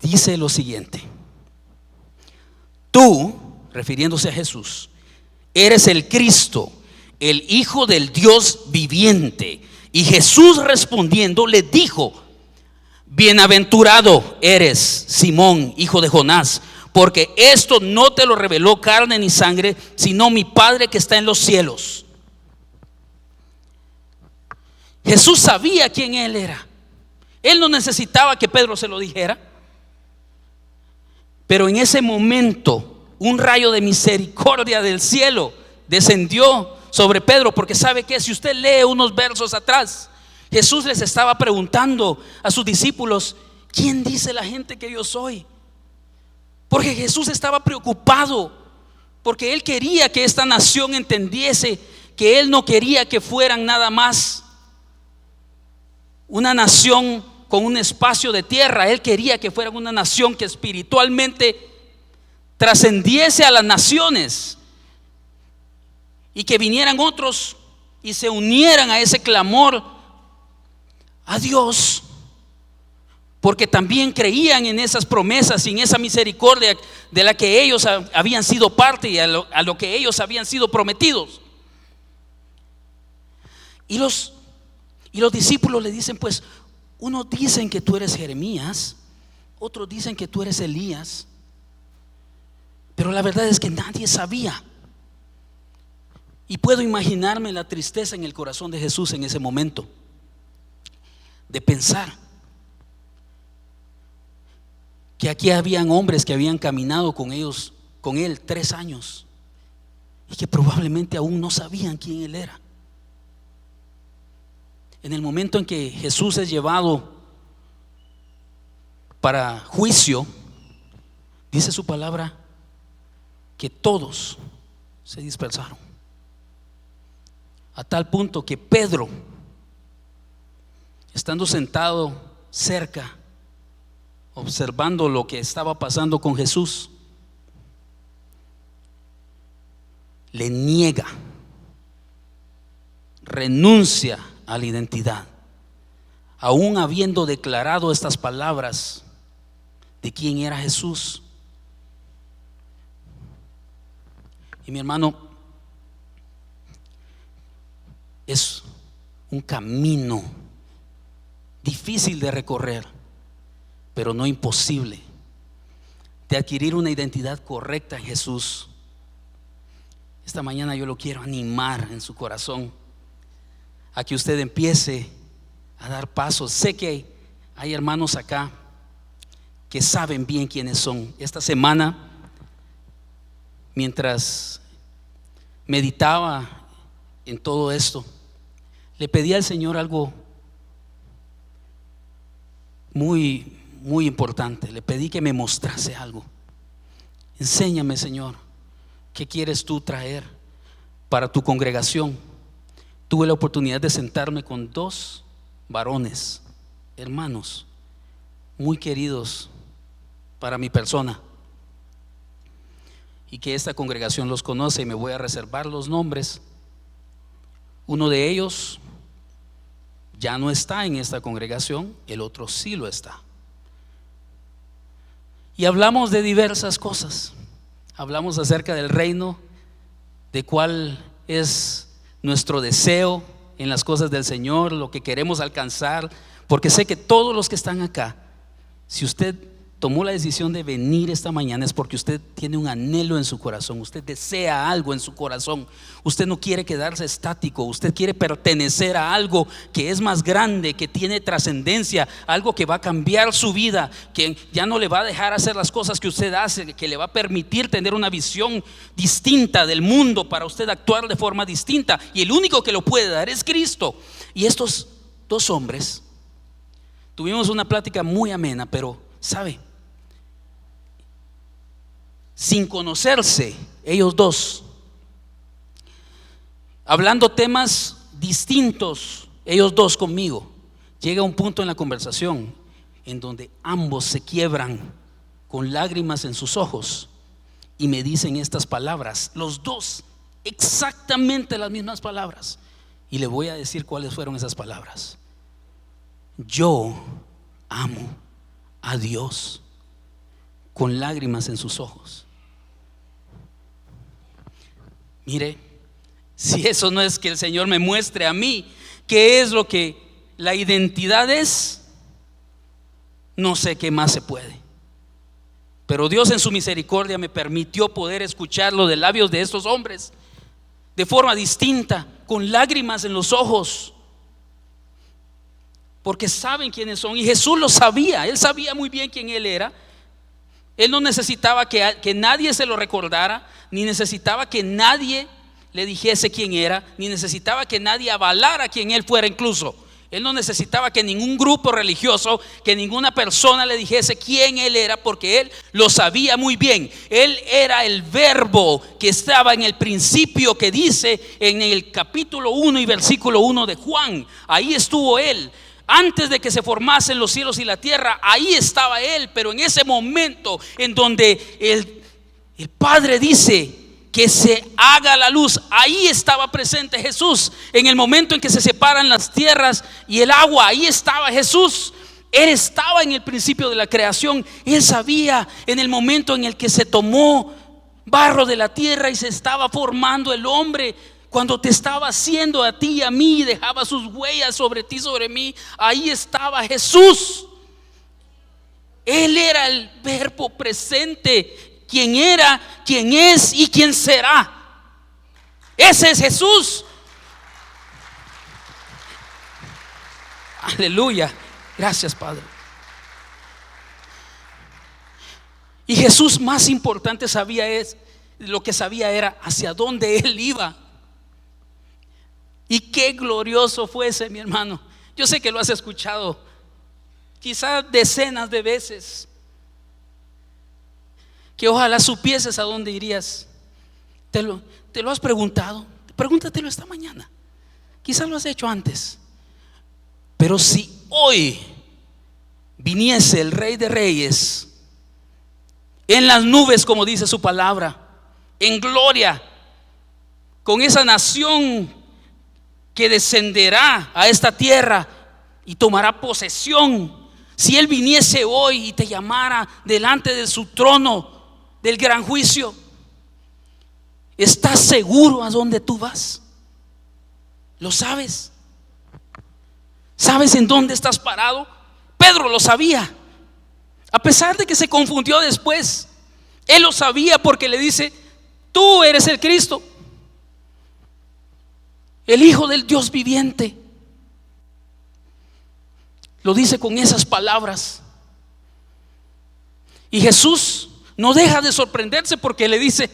dice lo siguiente: tú, refiriéndose a Jesús, eres el Cristo, el Hijo del Dios viviente. Y Jesús respondiendo le dijo: bienaventurado eres, Simón, hijo de Jonás, porque esto no te lo reveló carne ni sangre, sino mi Padre que está en los cielos. Jesús sabía quién Él era. Él no necesitaba que Pedro se lo dijera. Pero en ese momento un rayo de misericordia del cielo descendió sobre Pedro, porque sabe que si usted lee unos versos atrás, Jesús les estaba preguntando a sus discípulos: ¿quién dice la gente que yo soy? Porque Jesús estaba preocupado, porque Él quería que esta nación entendiese que Él no quería que fueran nada más una nación con un espacio de tierra. Él quería que fueran una nación que espiritualmente trascendiese a las naciones, y que vinieran otros y se unieran a ese clamor a Dios, porque también creían en esas promesas y en esa misericordia de la que ellos habían sido parte, y a lo que ellos habían sido prometidos. Y los discípulos le dicen: pues unos dicen que tú eres Jeremías, otros dicen que tú eres Elías, pero la verdad es que nadie sabía. Y puedo imaginarme la tristeza en el corazón de Jesús en ese momento, de pensar que aquí habían hombres que habían caminado con él 3 años, y que probablemente aún no sabían quién Él era. En el momento en que Jesús es llevado para juicio, dice su palabra que todos se dispersaron, a tal punto que Pedro, estando sentado cerca, observando lo que estaba pasando con Jesús, le niega, renuncia a la identidad, aún habiendo declarado estas palabras de quién era Jesús. Y mi hermano, es un camino difícil de recorrer, pero no imposible, de adquirir una identidad correcta en Jesús. Esta mañana yo lo quiero animar en su corazón a que usted empiece a dar pasos. Sé que hay hermanos acá que saben bien quiénes son. Esta semana, mientras meditaba en todo esto, le pedí al Señor algo muy, muy importante. Le pedí que me mostrase algo. Enséñame, Señor, ¿qué quieres tú traer para tu congregación? Tuve la oportunidad de sentarme con dos varones, hermanos, muy queridos para mi persona, y que esta congregación los conoce, y me voy a reservar los nombres. Uno de ellos ya no está en esta congregación, el otro sí lo está. Y hablamos de diversas cosas. Hablamos acerca del reino, de cuál es nuestro deseo en las cosas del Señor, lo que queremos alcanzar, porque sé que todos los que están acá, si usted tomó la decisión de venir esta mañana, es porque usted tiene un anhelo en su corazón, usted desea algo en su corazón, usted no quiere quedarse estático, usted quiere pertenecer a algo que es más grande, que tiene trascendencia, algo que va a cambiar su vida, que ya no le va a dejar hacer las cosas que usted hace, que le va a permitir tener una visión distinta del mundo para usted actuar de forma distinta, y el único que lo puede dar es Cristo. Y estos dos hombres tuvimos una plática muy amena, pero ¿sabe? Sin conocerse, ellos dos, hablando temas distintos, ellos dos conmigo, llega un punto en la conversación en donde ambos se quiebran con lágrimas en sus ojos y me dicen estas palabras, los dos exactamente las mismas palabras, y le voy a decir cuáles fueron esas palabras. Yo amo a Dios, con lágrimas en sus ojos. Mire, si eso no es que el Señor me muestre a mí qué es lo que la identidad es, no sé qué más se puede. Pero Dios en su misericordia me permitió poder escucharlo de labios de estos hombres de forma distinta, con lágrimas en los ojos, porque saben quiénes son. Y Jesús lo sabía, Él sabía muy bien quién Él era. Él no necesitaba que nadie se lo recordara, ni necesitaba que nadie le dijese quién era, ni necesitaba que nadie avalara quién Él fuera incluso. Él no necesitaba que ningún grupo religioso, que ninguna persona le dijese quién Él era, porque Él lo sabía muy bien. Él era el verbo que estaba en el principio, que dice en el capítulo 1 y versículo 1 de Juan. Ahí estuvo Él. Antes de que se formasen los cielos y la tierra, ahí estaba Él. Pero en ese momento en donde el Padre dice que se haga la luz, ahí estaba presente Jesús. En el momento en que se separan las tierras y el agua, ahí estaba Jesús. Él estaba en el principio de la creación. Él sabía en el momento en el que se tomó barro de la tierra y se estaba formando el hombre. Cuando te estaba haciendo a ti y a mí y dejaba sus huellas sobre ti, sobre mí, ahí estaba Jesús. Él era el verbo presente, quien era, quien es y quien será. Ese es Jesús. Aleluya. Gracias, Padre. Y Jesús, más importante, lo que sabía era hacia dónde Él iba. Y qué glorioso fuese, mi hermano. Yo sé que lo has escuchado quizás decenas de veces, que ojalá supieses a dónde irías. ¿Te lo has preguntado? Pregúntatelo esta mañana. Quizás lo has hecho antes. Pero si hoy viniese el Rey de Reyes en las nubes, como dice su palabra, en gloria, con esa nación que descenderá a esta tierra y tomará posesión, si Él viniese hoy y te llamara delante de su trono del gran juicio, ¿estás seguro a dónde tú vas? ¿Lo sabes? ¿Sabes en dónde estás parado? Pedro lo sabía. A pesar de que se confundió después, él lo sabía porque le dice: tú eres el Cristo, el Hijo del Dios viviente. Lo dice con esas palabras. Y Jesús no deja de sorprenderse porque le dice: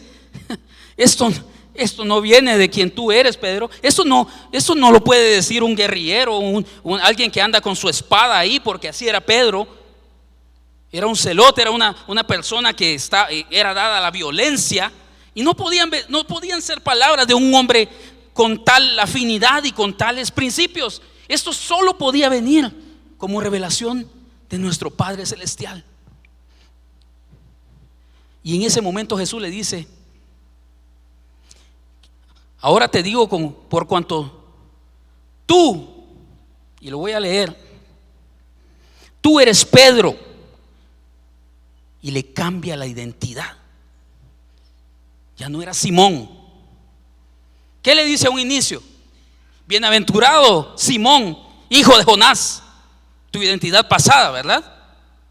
esto no viene de quien tú eres, Pedro. Esto no lo puede decir un guerrillero, alguien que anda con su espada ahí, porque así era Pedro. Era un celote, era una persona que era dada a la violencia. Y no podían ser palabras de un hombre con tal afinidad y con tales principios. Esto solo podía venir como revelación de nuestro Padre Celestial. Y en ese momento Jesús le dice: ahora te digo por cuanto tú, y lo voy a leer, tú eres Pedro. Y le cambia la identidad. Ya no era Simón. ¿Qué le dice a un inicio? Bienaventurado Simón, hijo de Jonás. Tu identidad pasada, ¿verdad?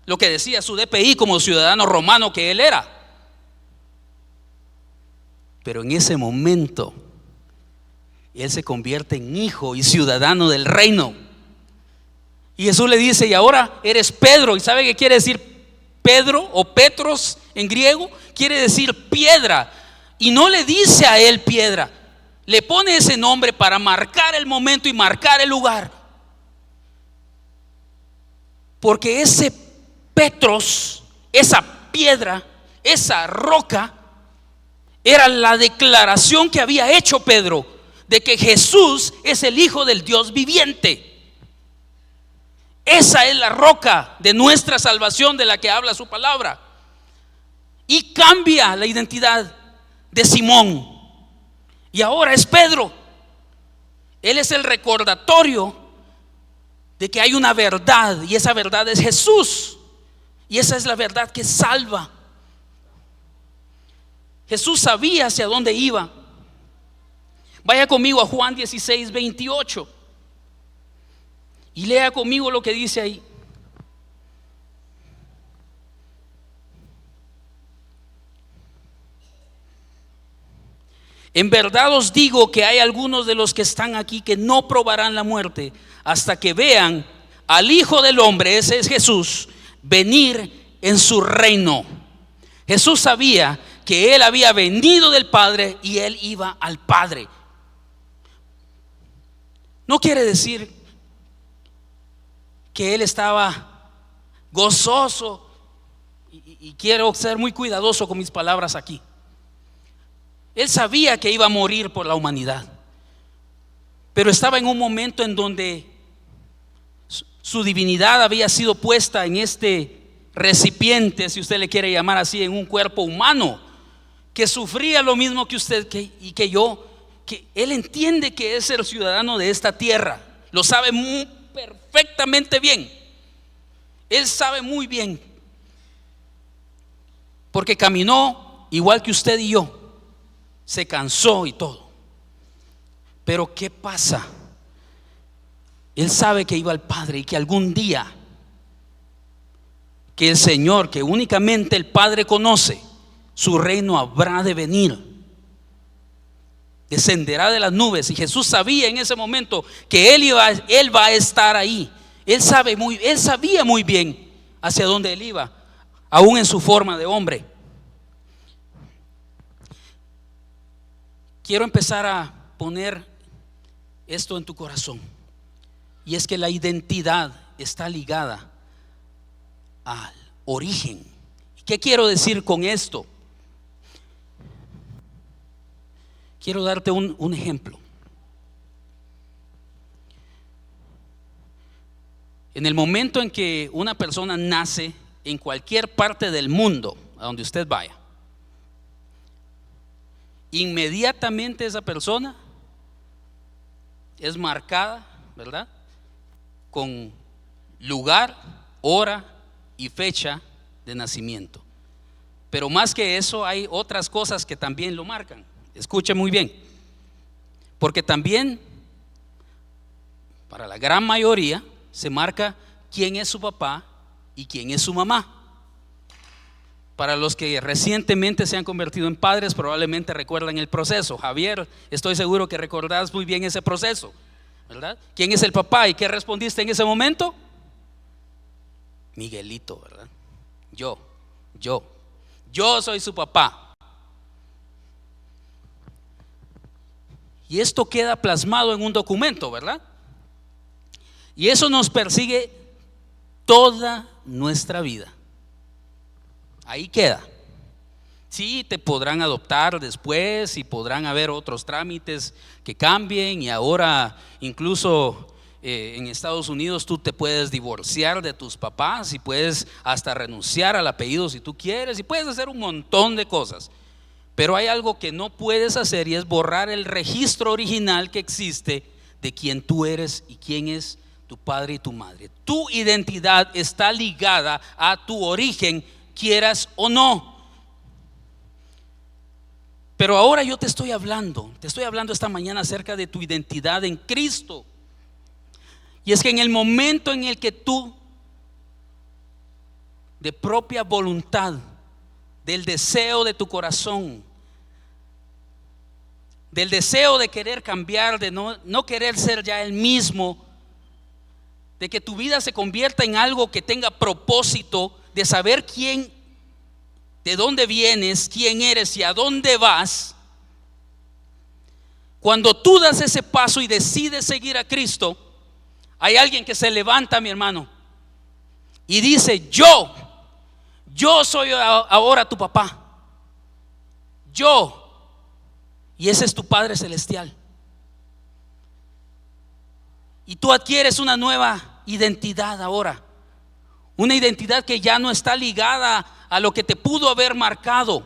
Lo que decía su DPI como ciudadano romano que él era. Pero en ese momento él se convierte en hijo y ciudadano del reino. Y Jesús le dice: y ahora eres Pedro. ¿Y sabe qué quiere decir Pedro o Petros en griego? Quiere decir piedra. Y no le dice a él piedra, le pone ese nombre para marcar el momento y marcar el lugar. Porque ese Petros, esa piedra, esa roca, era la declaración que había hecho Pedro de que Jesús es el Hijo del Dios viviente. Esa es la roca de nuestra salvación de la que habla su palabra. Y cambia la identidad de Simón. Y ahora es Pedro. Él es el recordatorio de que hay una verdad, y esa verdad es Jesús. Y esa es la verdad que salva. Jesús sabía hacia dónde iba. Vaya conmigo a Juan 16, 28. Y lea conmigo lo que dice ahí. En verdad os digo que hay algunos de los que están aquí que no probarán la muerte hasta que vean al Hijo del Hombre, ese es Jesús, venir en su reino. Jesús sabía que él había venido del Padre y él iba al Padre. No quiere decir que él estaba gozoso, y quiero ser muy cuidadoso con mis palabras aquí. Él sabía que iba a morir por la humanidad, pero estaba en un momento en donde su divinidad había sido puesta en este recipiente, si usted le quiere llamar así, en un cuerpo humano que sufría lo mismo que usted y que yo, que él entiende que es el ciudadano de esta tierra, lo sabe perfectamente bien. Él sabe muy bien, porque caminó igual que usted y yo, se cansó y todo. Pero ¿qué pasa? Él sabe que iba al Padre y que algún día, que el Señor, que únicamente el Padre conoce, su reino habrá de venir, descenderá de las nubes. Y Jesús sabía en ese momento que él va a estar ahí. Él sabía muy bien hacia dónde él iba, aún en su forma de hombre. Quiero empezar a poner esto en tu corazón, y es que la identidad está ligada al origen. ¿Qué quiero decir con esto? Quiero darte un ejemplo. En el momento en que una persona nace en cualquier parte del mundo, a donde usted vaya, inmediatamente esa persona es marcada, ¿verdad?, con lugar, hora y fecha de nacimiento. Pero más que eso, hay otras cosas que también lo marcan. Escuche muy bien, porque también para la gran mayoría se marca quién es su papá y quién es su mamá. Para los que recientemente se han convertido en padres, probablemente recuerdan el proceso. Javier, estoy seguro que recordás muy bien ese proceso, ¿verdad? ¿Quién es el papá y qué respondiste en ese momento? Miguelito, ¿verdad? Yo soy su papá. Y esto queda plasmado en un documento, ¿verdad? Y eso nos persigue toda nuestra vida. Ahí queda. Sí, te podrán adoptar después y podrán haber otros trámites que cambien, y ahora incluso en Estados Unidos tú te puedes divorciar de tus papás y puedes hasta renunciar al apellido si tú quieres, y puedes hacer un montón de cosas. Pero hay algo que no puedes hacer, y es borrar el registro original que existe de quién tú eres y quién es tu padre y tu madre. Tu identidad está ligada a tu origen, quieras o no. Pero ahora yo te estoy hablando esta mañana acerca de tu identidad en Cristo. Y es que en el momento en el que tú, de propia voluntad, del deseo de tu corazón, del deseo de querer cambiar, de no querer ser ya el mismo, de que tu vida se convierta en algo que tenga propósito, de saber quién, de dónde vienes, quién eres y a dónde vas. Cuando tú das ese paso y decides seguir a Cristo, hay alguien que se levanta, mi hermano, y dice: yo soy ahora tu papá. Y ese es tu Padre Celestial. Y tú adquieres una nueva identidad ahora. Una identidad que ya no está ligada a lo que te pudo haber marcado.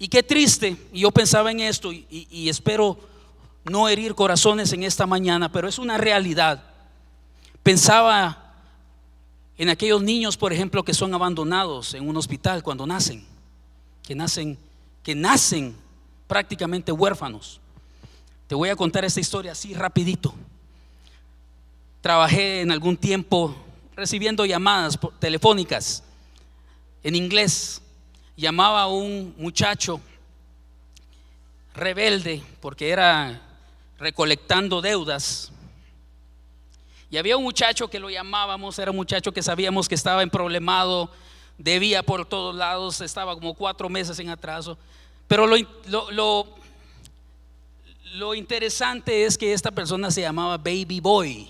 Y qué triste, y yo pensaba en esto y espero no herir corazones en esta mañana, pero es una realidad. Pensaba en aquellos niños, por ejemplo, que son abandonados en un hospital cuando nacen, que nacen prácticamente huérfanos. Te voy a contar esta historia así rapidito. Trabajé en algún tiempo recibiendo llamadas telefónicas en inglés. Llamaba a un muchacho rebelde porque era recolectando deudas, y había un muchacho que lo llamábamos, era un muchacho que sabíamos que estaba emproblemado, debía por todos lados, estaba como 4 meses en atraso. Pero lo interesante es que esta persona se llamaba Baby Boy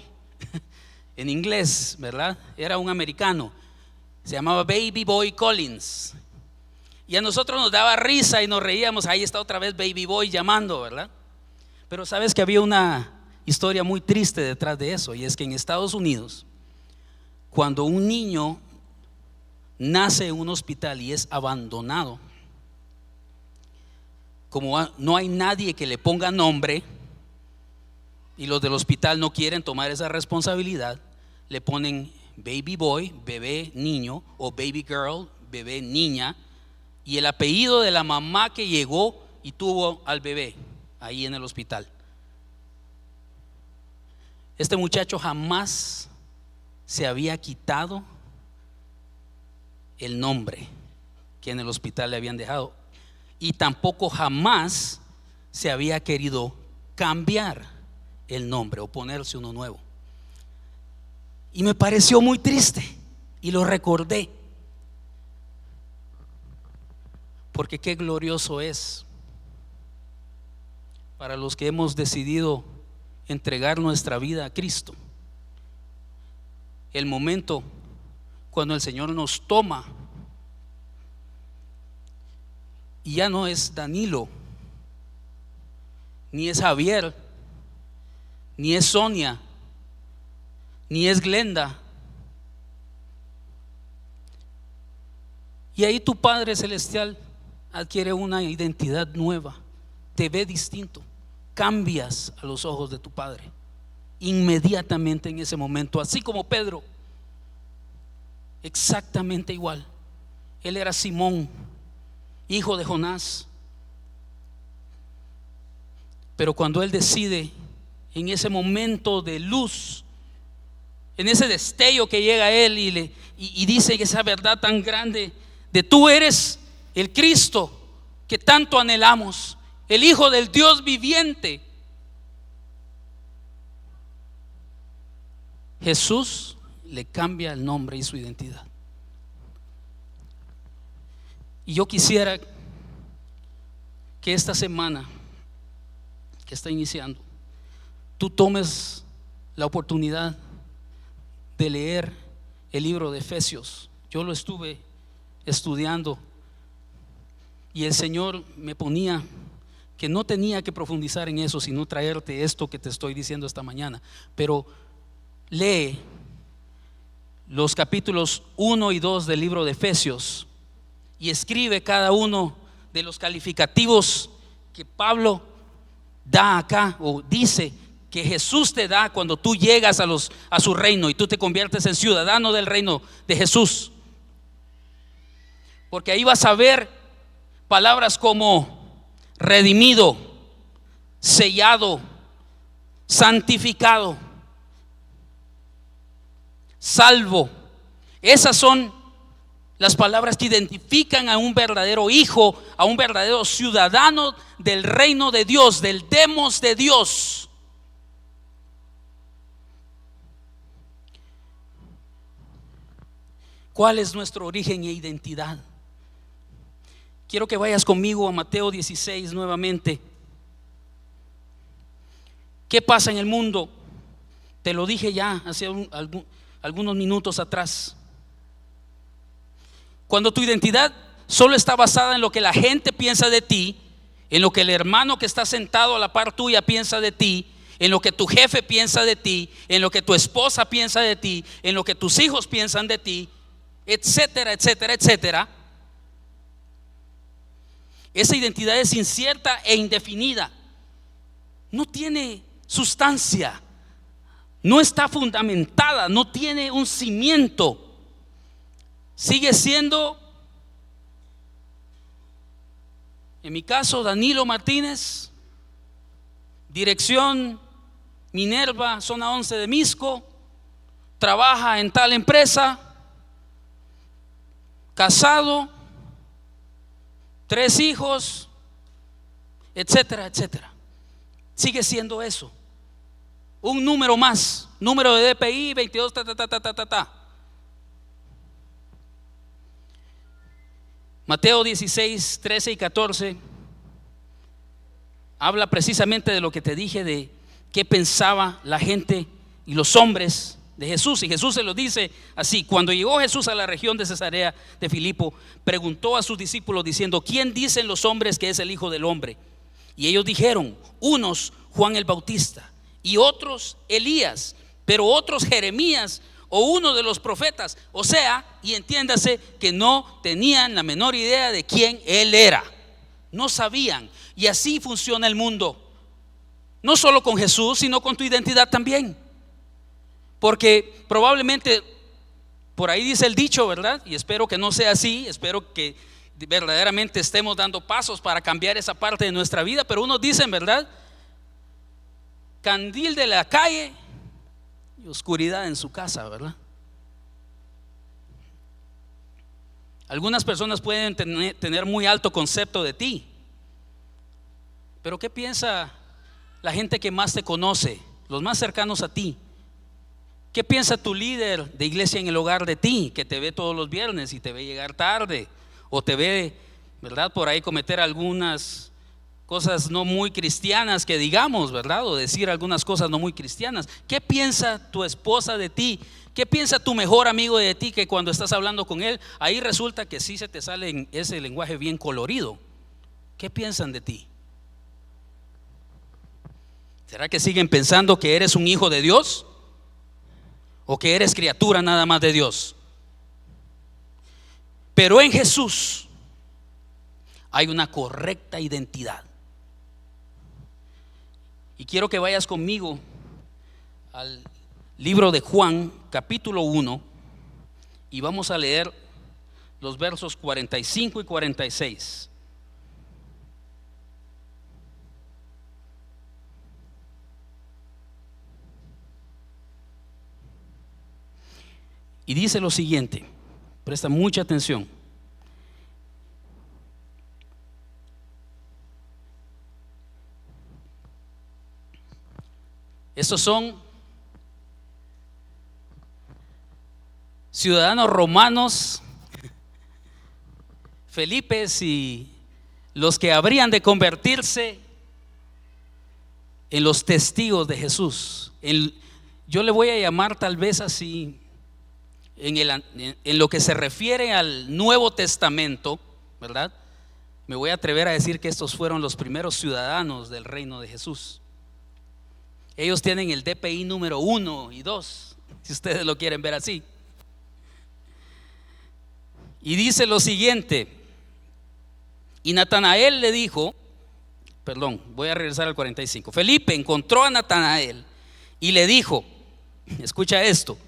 en inglés, ¿verdad? Era un americano, se llamaba Baby Boy Collins. Y a nosotros nos daba risa y nos reíamos: ahí está otra vez Baby Boy llamando, ¿verdad? Pero sabes que había una historia muy triste detrás de eso, y es que en Estados Unidos, cuando un niño nace en un hospital y es abandonado, como no hay nadie que le ponga nombre y los del hospital no quieren tomar esa responsabilidad, le ponen Baby Boy, bebé niño, o Baby Girl, bebé niña, y el apellido de la mamá que llegó y tuvo al bebé ahí en el hospital. Este muchacho jamás se había quitado el nombre que en el hospital le habían dejado, y tampoco jamás se había querido cambiar el nombre o ponerse uno nuevo. Y me pareció muy triste y lo recordé, porque qué glorioso es para los que hemos decidido entregar nuestra vida a Cristo, el momento cuando el Señor nos toma y ya no es Danilo, ni es Javier, ni es Sonia, ni es Glenda. Y ahí tu Padre Celestial adquiere una identidad nueva, te ve distinto, cambias a los ojos de tu Padre inmediatamente en ese momento, así como Pedro, exactamente igual. Él era Simón, hijo de Jonás, pero cuando él decide en ese momento de luz, en ese destello que llega a él y dice esa verdad tan grande de tú eres el Cristo que tanto anhelamos, el Hijo del Dios viviente. Jesús le cambia el nombre y su identidad. Y yo quisiera que esta semana que está iniciando, tú tomes la oportunidad de leer el libro de Efesios. Yo lo estuve estudiando y el Señor me ponía que no tenía que profundizar en eso, sino traerte esto que te estoy diciendo esta mañana. Pero lee los capítulos 1 y 2 del libro de Efesios y escribe cada uno de los calificativos que Pablo da acá, o dice que Jesús te da cuando tú llegas a su reino y tú te conviertes en ciudadano del reino de Jesús. Porque ahí vas a ver palabras como redimido, sellado, santificado, salvo. Esas son las palabras que identifican a un verdadero hijo, a un verdadero ciudadano del reino de Dios, del demos de Dios. ¿Cuál es nuestro origen e identidad? Quiero que vayas conmigo a Mateo 16 nuevamente. ¿Qué pasa en el mundo? Te lo dije ya hace algunos minutos atrás. Cuando tu identidad solo está basada en lo que la gente piensa de ti, en lo que el hermano que está sentado a la par tuya piensa de ti, en lo que tu jefe piensa de ti, en lo que tu esposa piensa de ti, en lo que tus hijos piensan de ti, etcétera, etcétera, etcétera. Esa identidad es incierta e indefinida. No tiene sustancia, no está fundamentada, no tiene un cimiento. Sigue siendo, en mi caso, Danilo Martínez, dirección Minerva, zona 11 de Misco, trabaja en tal empresa, casado, 3 hijos, etcétera, etcétera. Sigue siendo eso, un número más, número de DPI 22 ta. Mateo 16, 13 y 14 habla precisamente de lo que te dije, de qué pensaba la gente y los hombres de Jesús. Y Jesús se lo dice así: cuando llegó Jesús a la región de Cesarea de Filipo, preguntó a sus discípulos diciendo: ¿quién dicen los hombres que es el Hijo del Hombre? Y ellos dijeron: unos Juan el Bautista, y otros Elías, pero otros Jeremías o uno de los profetas. O sea, y entiéndase que no tenían la menor idea de quién él era, no sabían. Y así funciona el mundo, no solo con Jesús, sino con tu identidad también. Porque probablemente por ahí dice el dicho, ¿verdad? Y espero que no sea así, espero que verdaderamente estemos dando pasos para cambiar esa parte de nuestra vida. Pero unos dicen, ¿verdad? Candil de la calle y oscuridad en su casa, ¿verdad? Algunas personas pueden tener muy alto concepto de ti, pero ¿qué piensa la gente que más te conoce, los más cercanos a ti? ¿Qué piensa tu líder de iglesia en el hogar de ti, que te ve todos los viernes y te ve llegar tarde, o te ve, ¿verdad?, por ahí cometer algunas cosas no muy cristianas, que digamos, ¿verdad?, o decir algunas cosas no muy cristianas? ¿Qué piensa tu esposa de ti? ¿Qué piensa tu mejor amigo de ti, que cuando estás hablando con él, ahí resulta que sí se te sale ese lenguaje bien colorido? ¿Qué piensan de ti? ¿Será que siguen pensando que eres un hijo de Dios? ¿O que eres criatura nada más de Dios? Pero en Jesús hay una correcta identidad. Y quiero que vayas conmigo al libro de Juan, capítulo 1, y vamos a leer los versos 45 y 46. Y dice lo siguiente, presta mucha atención: Estos son ciudadanos romanos, Felipe y los que habrían de convertirse en los testigos de Jesús. Yo le voy a llamar tal vez así, en lo que se refiere al Nuevo Testamento, ¿verdad? Me voy a atrever a decir que estos fueron los primeros ciudadanos del reino de Jesús. Ellos tienen el DPI número 1 y 2, si ustedes lo quieren ver así. Y dice lo siguiente: y Natanael le dijo, voy a regresar al 45. Felipe encontró a Natanael y le dijo, escucha esto: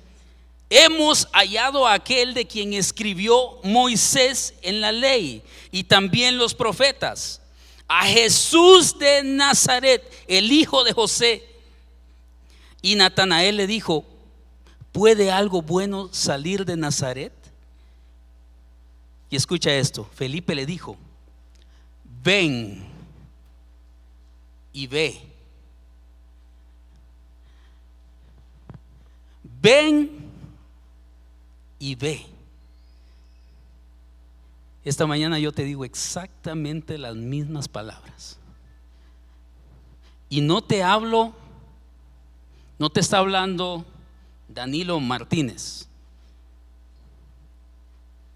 hemos hallado a aquel de quien escribió Moisés en la ley y también los profetas, a Jesús de Nazaret, el hijo de José. Y Natanael le dijo, ¿puede algo bueno salir de Nazaret? Y escucha esto: Felipe le dijo, ven y ve. Ven y ve. Esta mañana yo te digo exactamente las mismas palabras. Y no te está hablando Danilo Martínez,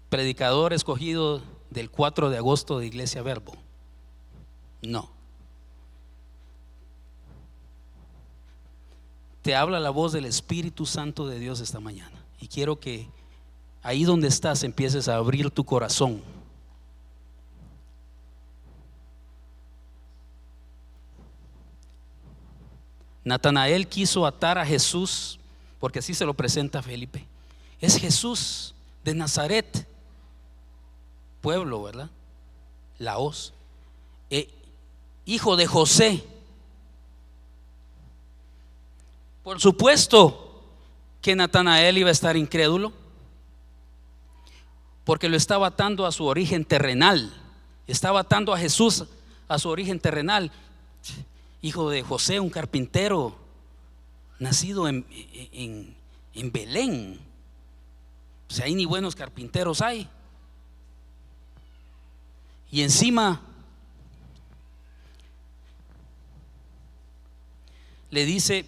predicador escogido del 4 de agosto de Iglesia Verbo. No. Te habla la voz del Espíritu Santo de Dios esta mañana. Y quiero que ahí donde estás empieces a abrir tu corazón. Natanael quiso atar a Jesús, porque así se lo presenta a Felipe. Es Jesús de Nazaret, pueblo, ¿verdad? Laos, hijo de José. Por supuesto que Natanael iba a estar incrédulo, porque lo estaba atando a su origen terrenal. Estaba atando a Jesús a su origen terrenal. Hijo de José, un carpintero nacido en Belén. O sea, ahí ni buenos carpinteros hay. Y encima le dice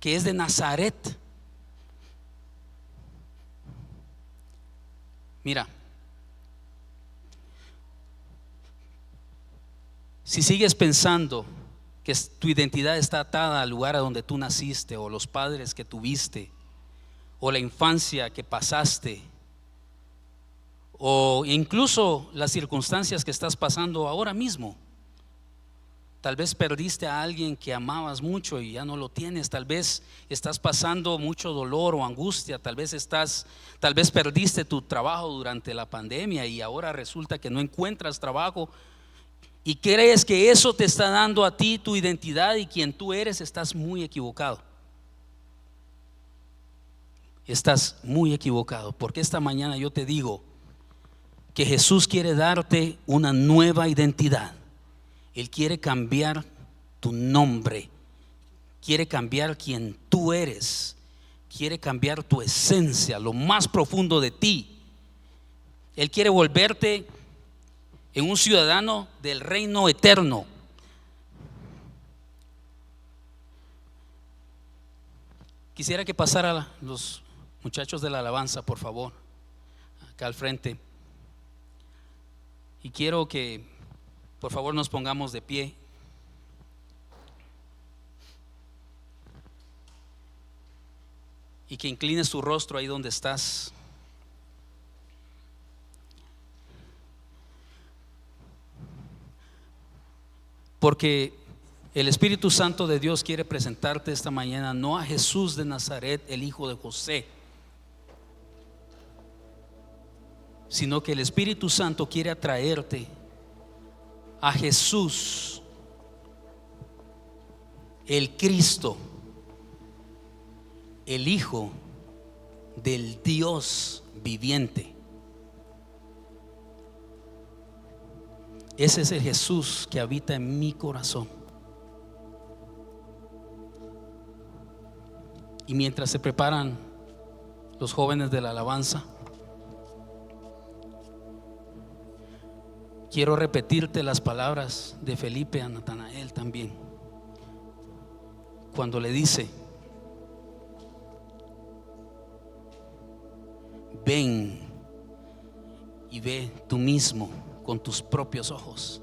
que es de Nazaret. Mira, si sigues pensando que tu identidad está atada al lugar a donde tú naciste, o los padres que tuviste, o la infancia que pasaste, o incluso las circunstancias que estás pasando ahora mismo. Tal vez perdiste a alguien que amabas mucho y ya no lo tienes. Tal vez estás pasando mucho dolor o angustia. Tal vez perdiste tu trabajo durante la pandemia y ahora resulta que no encuentras trabajo y crees que eso te está dando a ti tu identidad y quien tú eres. Estás muy equivocado. Estás muy equivocado, porque esta mañana yo te digo que Jesús quiere darte una nueva identidad. Él quiere cambiar tu nombre, quiere cambiar quien tú eres, quiere cambiar tu esencia, lo más profundo de ti. Él quiere volverte en un ciudadano del reino eterno. Quisiera que pasaran los muchachos de la alabanza, por favor, acá al frente. Y quiero que por favor nos pongamos de pie. Y que inclines tu rostro ahí donde estás. Porque el Espíritu Santo de Dios quiere presentarte esta mañana no a Jesús de Nazaret, el hijo de José, sino que el Espíritu Santo quiere atraerte a Jesús, el Cristo, el Hijo del Dios viviente. Ese es el Jesús que habita en mi corazón. Y mientras se preparan los jóvenes de la alabanza, quiero repetirte las palabras de Felipe a Natanael también, cuando le dice: ven y ve tú mismo con tus propios ojos.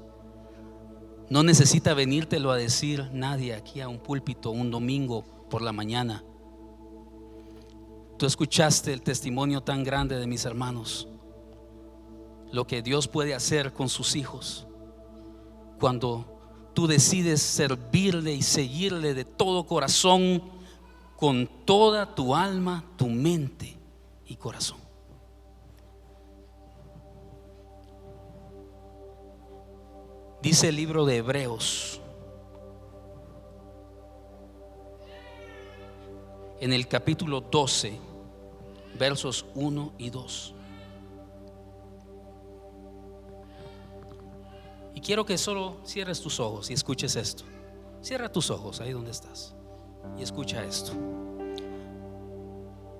No necesita venírtelo a decir nadie aquí a un púlpito un domingo por la mañana. Tú escuchaste el testimonio tan grande de mis hermanos, lo que Dios puede hacer con sus hijos cuando tú decides servirle y seguirle de todo corazón, con toda tu alma, tu mente y corazón. Dice el libro de Hebreos, en el capítulo 12, versos 1 y 2. Y quiero que solo cierres tus ojos y escuches esto. Cierra tus ojos ahí donde estás y escucha esto.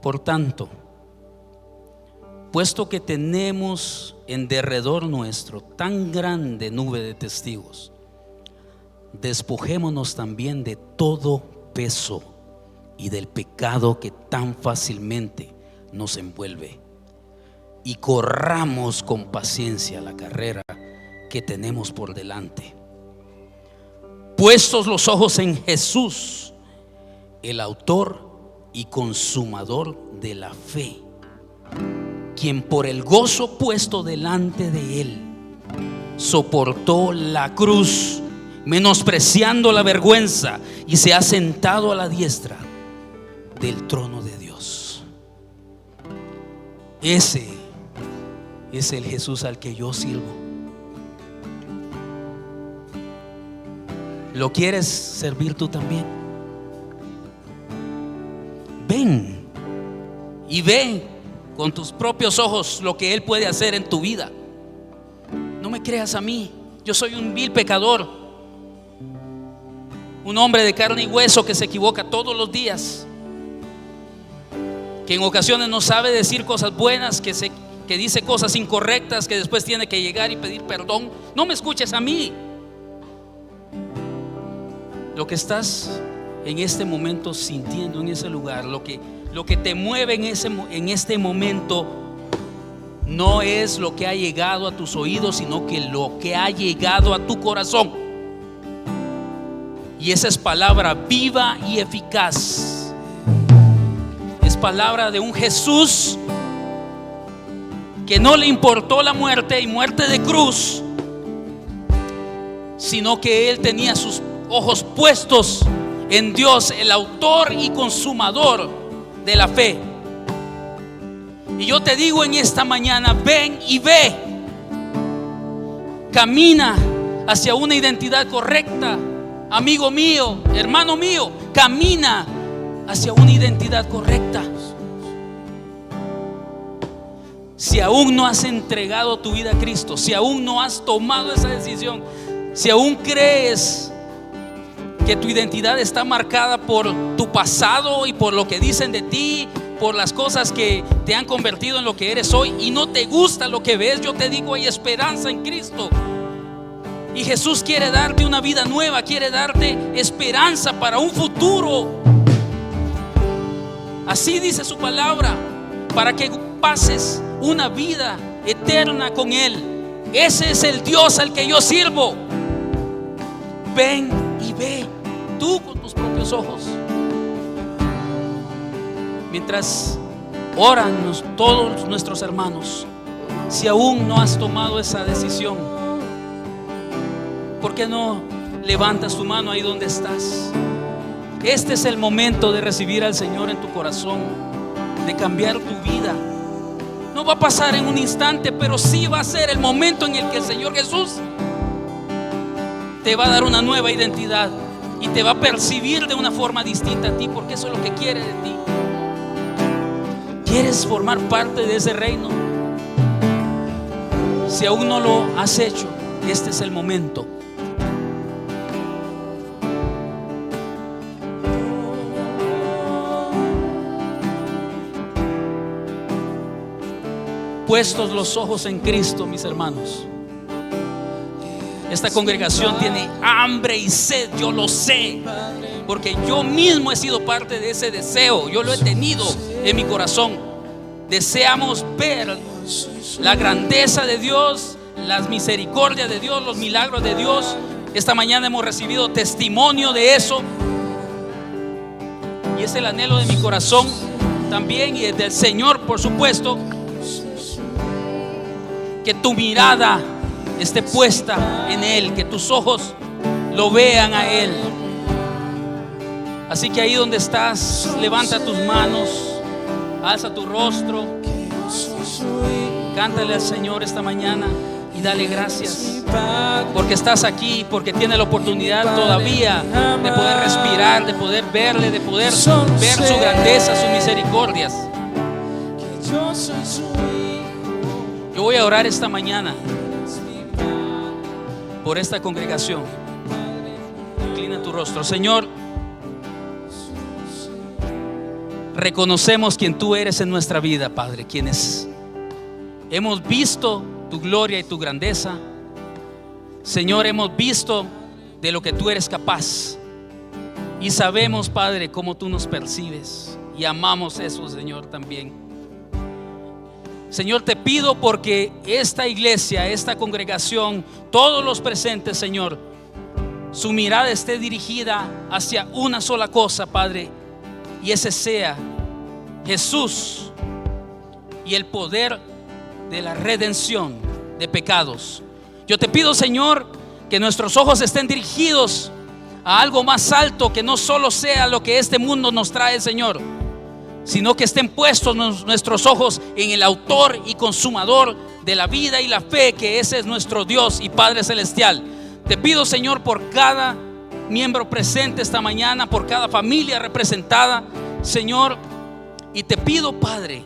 Por tanto, puesto que tenemos en derredor nuestro tan grande nube de testigos, despojémonos también de todo peso y del pecado que tan fácilmente nos envuelve, y corramos con paciencia la carrera que tenemos por delante, puestos los ojos en Jesús, el autor y consumador de la fe, quien por el gozo puesto delante de él soportó la cruz, menospreciando la vergüenza, y se ha sentado a la diestra del trono de Dios. Ese es el Jesús al que yo sirvo. ¿Lo quieres servir tú también? Ven y ve con tus propios ojos lo que Él puede hacer en tu vida. No me creas a mí. Yo soy un vil pecador, un hombre de carne y hueso que se equivoca todos los días, que en ocasiones no sabe decir cosas buenas, que dice cosas incorrectas, que después tiene que llegar y pedir perdón. No me escuches a mí. Lo que estás en este momento sintiendo en ese lugar, lo que te mueve en este momento, no es lo que ha llegado a tus oídos, sino que lo que ha llegado a tu corazón. Y esa es palabra viva y eficaz. Es palabra de un Jesús que no le importó la muerte y muerte de cruz, sino que Él tenía sus ojos puestos en Dios, el autor y consumador de la fe. Y yo te digo en esta mañana: ven y ve. Camina hacia una identidad correcta, amigo mío, hermano mío. Camina hacia una identidad correcta. Si aún no has entregado tu vida a Cristo, si aún no has tomado esa decisión, si aún crees que tu identidad está marcada por tu pasado y por lo que dicen de ti, por las cosas que te han convertido en lo que eres hoy, y no te gusta lo que ves, yo te digo: hay esperanza en Cristo. Y Jesús quiere darte una vida nueva, quiere darte esperanza para un futuro. Así dice su palabra, para que pases una vida eterna con Él. Ese es el Dios al que yo sirvo. Ven y ve tú con tus propios ojos. Mientras oran todos nuestros hermanos, si aún no has tomado esa decisión, ¿por qué no levantas tu mano ahí donde estás? Este es el momento de recibir al Señor en tu corazón, de cambiar tu vida. No va a pasar en un instante, pero sí va a ser el momento en el que el Señor Jesús te va a dar una nueva identidad y te va a percibir de una forma distinta a ti, porque eso es lo que quiere de ti. ¿Quieres formar parte de ese reino? Si aún no lo has hecho, este es el momento. puestos los ojos en Cristo, mis hermanos. Esta congregación tiene hambre y sed, yo lo sé, porque yo mismo he sido parte de ese deseo. Yo lo he tenido en mi corazón. Deseamos ver la grandeza de Dios, las misericordias de Dios, los milagros de Dios. Esta mañana hemos recibido testimonio de eso, y es el anhelo de mi corazón también, y del Señor, por supuesto, que tu mirada esté puesta en Él, que tus ojos lo vean a Él. Así que ahí donde estás, levanta tus manos, alza tu rostro, cántale al Señor esta mañana y dale gracias, porque estás aquí, porque tienes la oportunidad todavía de poder respirar, de poder verle, de poder ver su grandeza, sus misericordias. Yo voy a orar esta mañana por esta congregación. Inclina tu rostro. Señor, reconocemos quién tú eres en nuestra vida, Padre, quienes hemos visto tu gloria y tu grandeza. Señor, hemos visto de lo que tú eres capaz, y sabemos, Padre, cómo tú nos percibes, y amamos eso, Señor, también. Señor, te pido porque esta iglesia, esta congregación, todos los presentes, Señor, su mirada esté dirigida hacia una sola cosa, Padre, y ese sea Jesús y el poder de la redención de pecados. Yo te pido, Señor, que nuestros ojos estén dirigidos a algo más alto, que no solo sea lo que este mundo nos trae, Señor, sino que estén puestos nuestros ojos en el autor y consumador de la vida y la fe, que ese es nuestro Dios y Padre Celestial. Te pido, Señor, por cada miembro presente esta mañana, por cada familia representada, Señor, y te pido, Padre,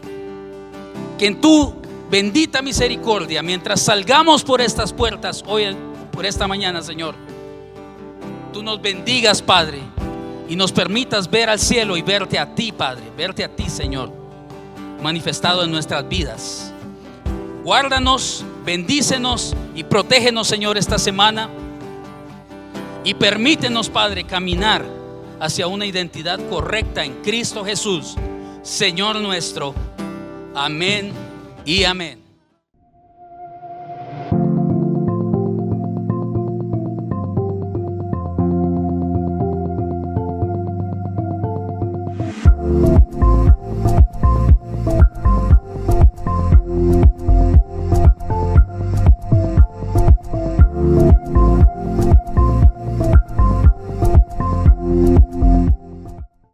que en tu bendita misericordia, mientras salgamos por estas puertas hoy, por esta mañana, Señor, tú nos bendigas, Padre, y nos permitas ver al cielo y verte a ti, Padre, verte a ti, Señor, manifestado en nuestras vidas. Guárdanos, bendícenos y protégenos, Señor, esta semana, y permítenos, Padre, caminar hacia una identidad correcta en Cristo Jesús, Señor nuestro. Amén y amén.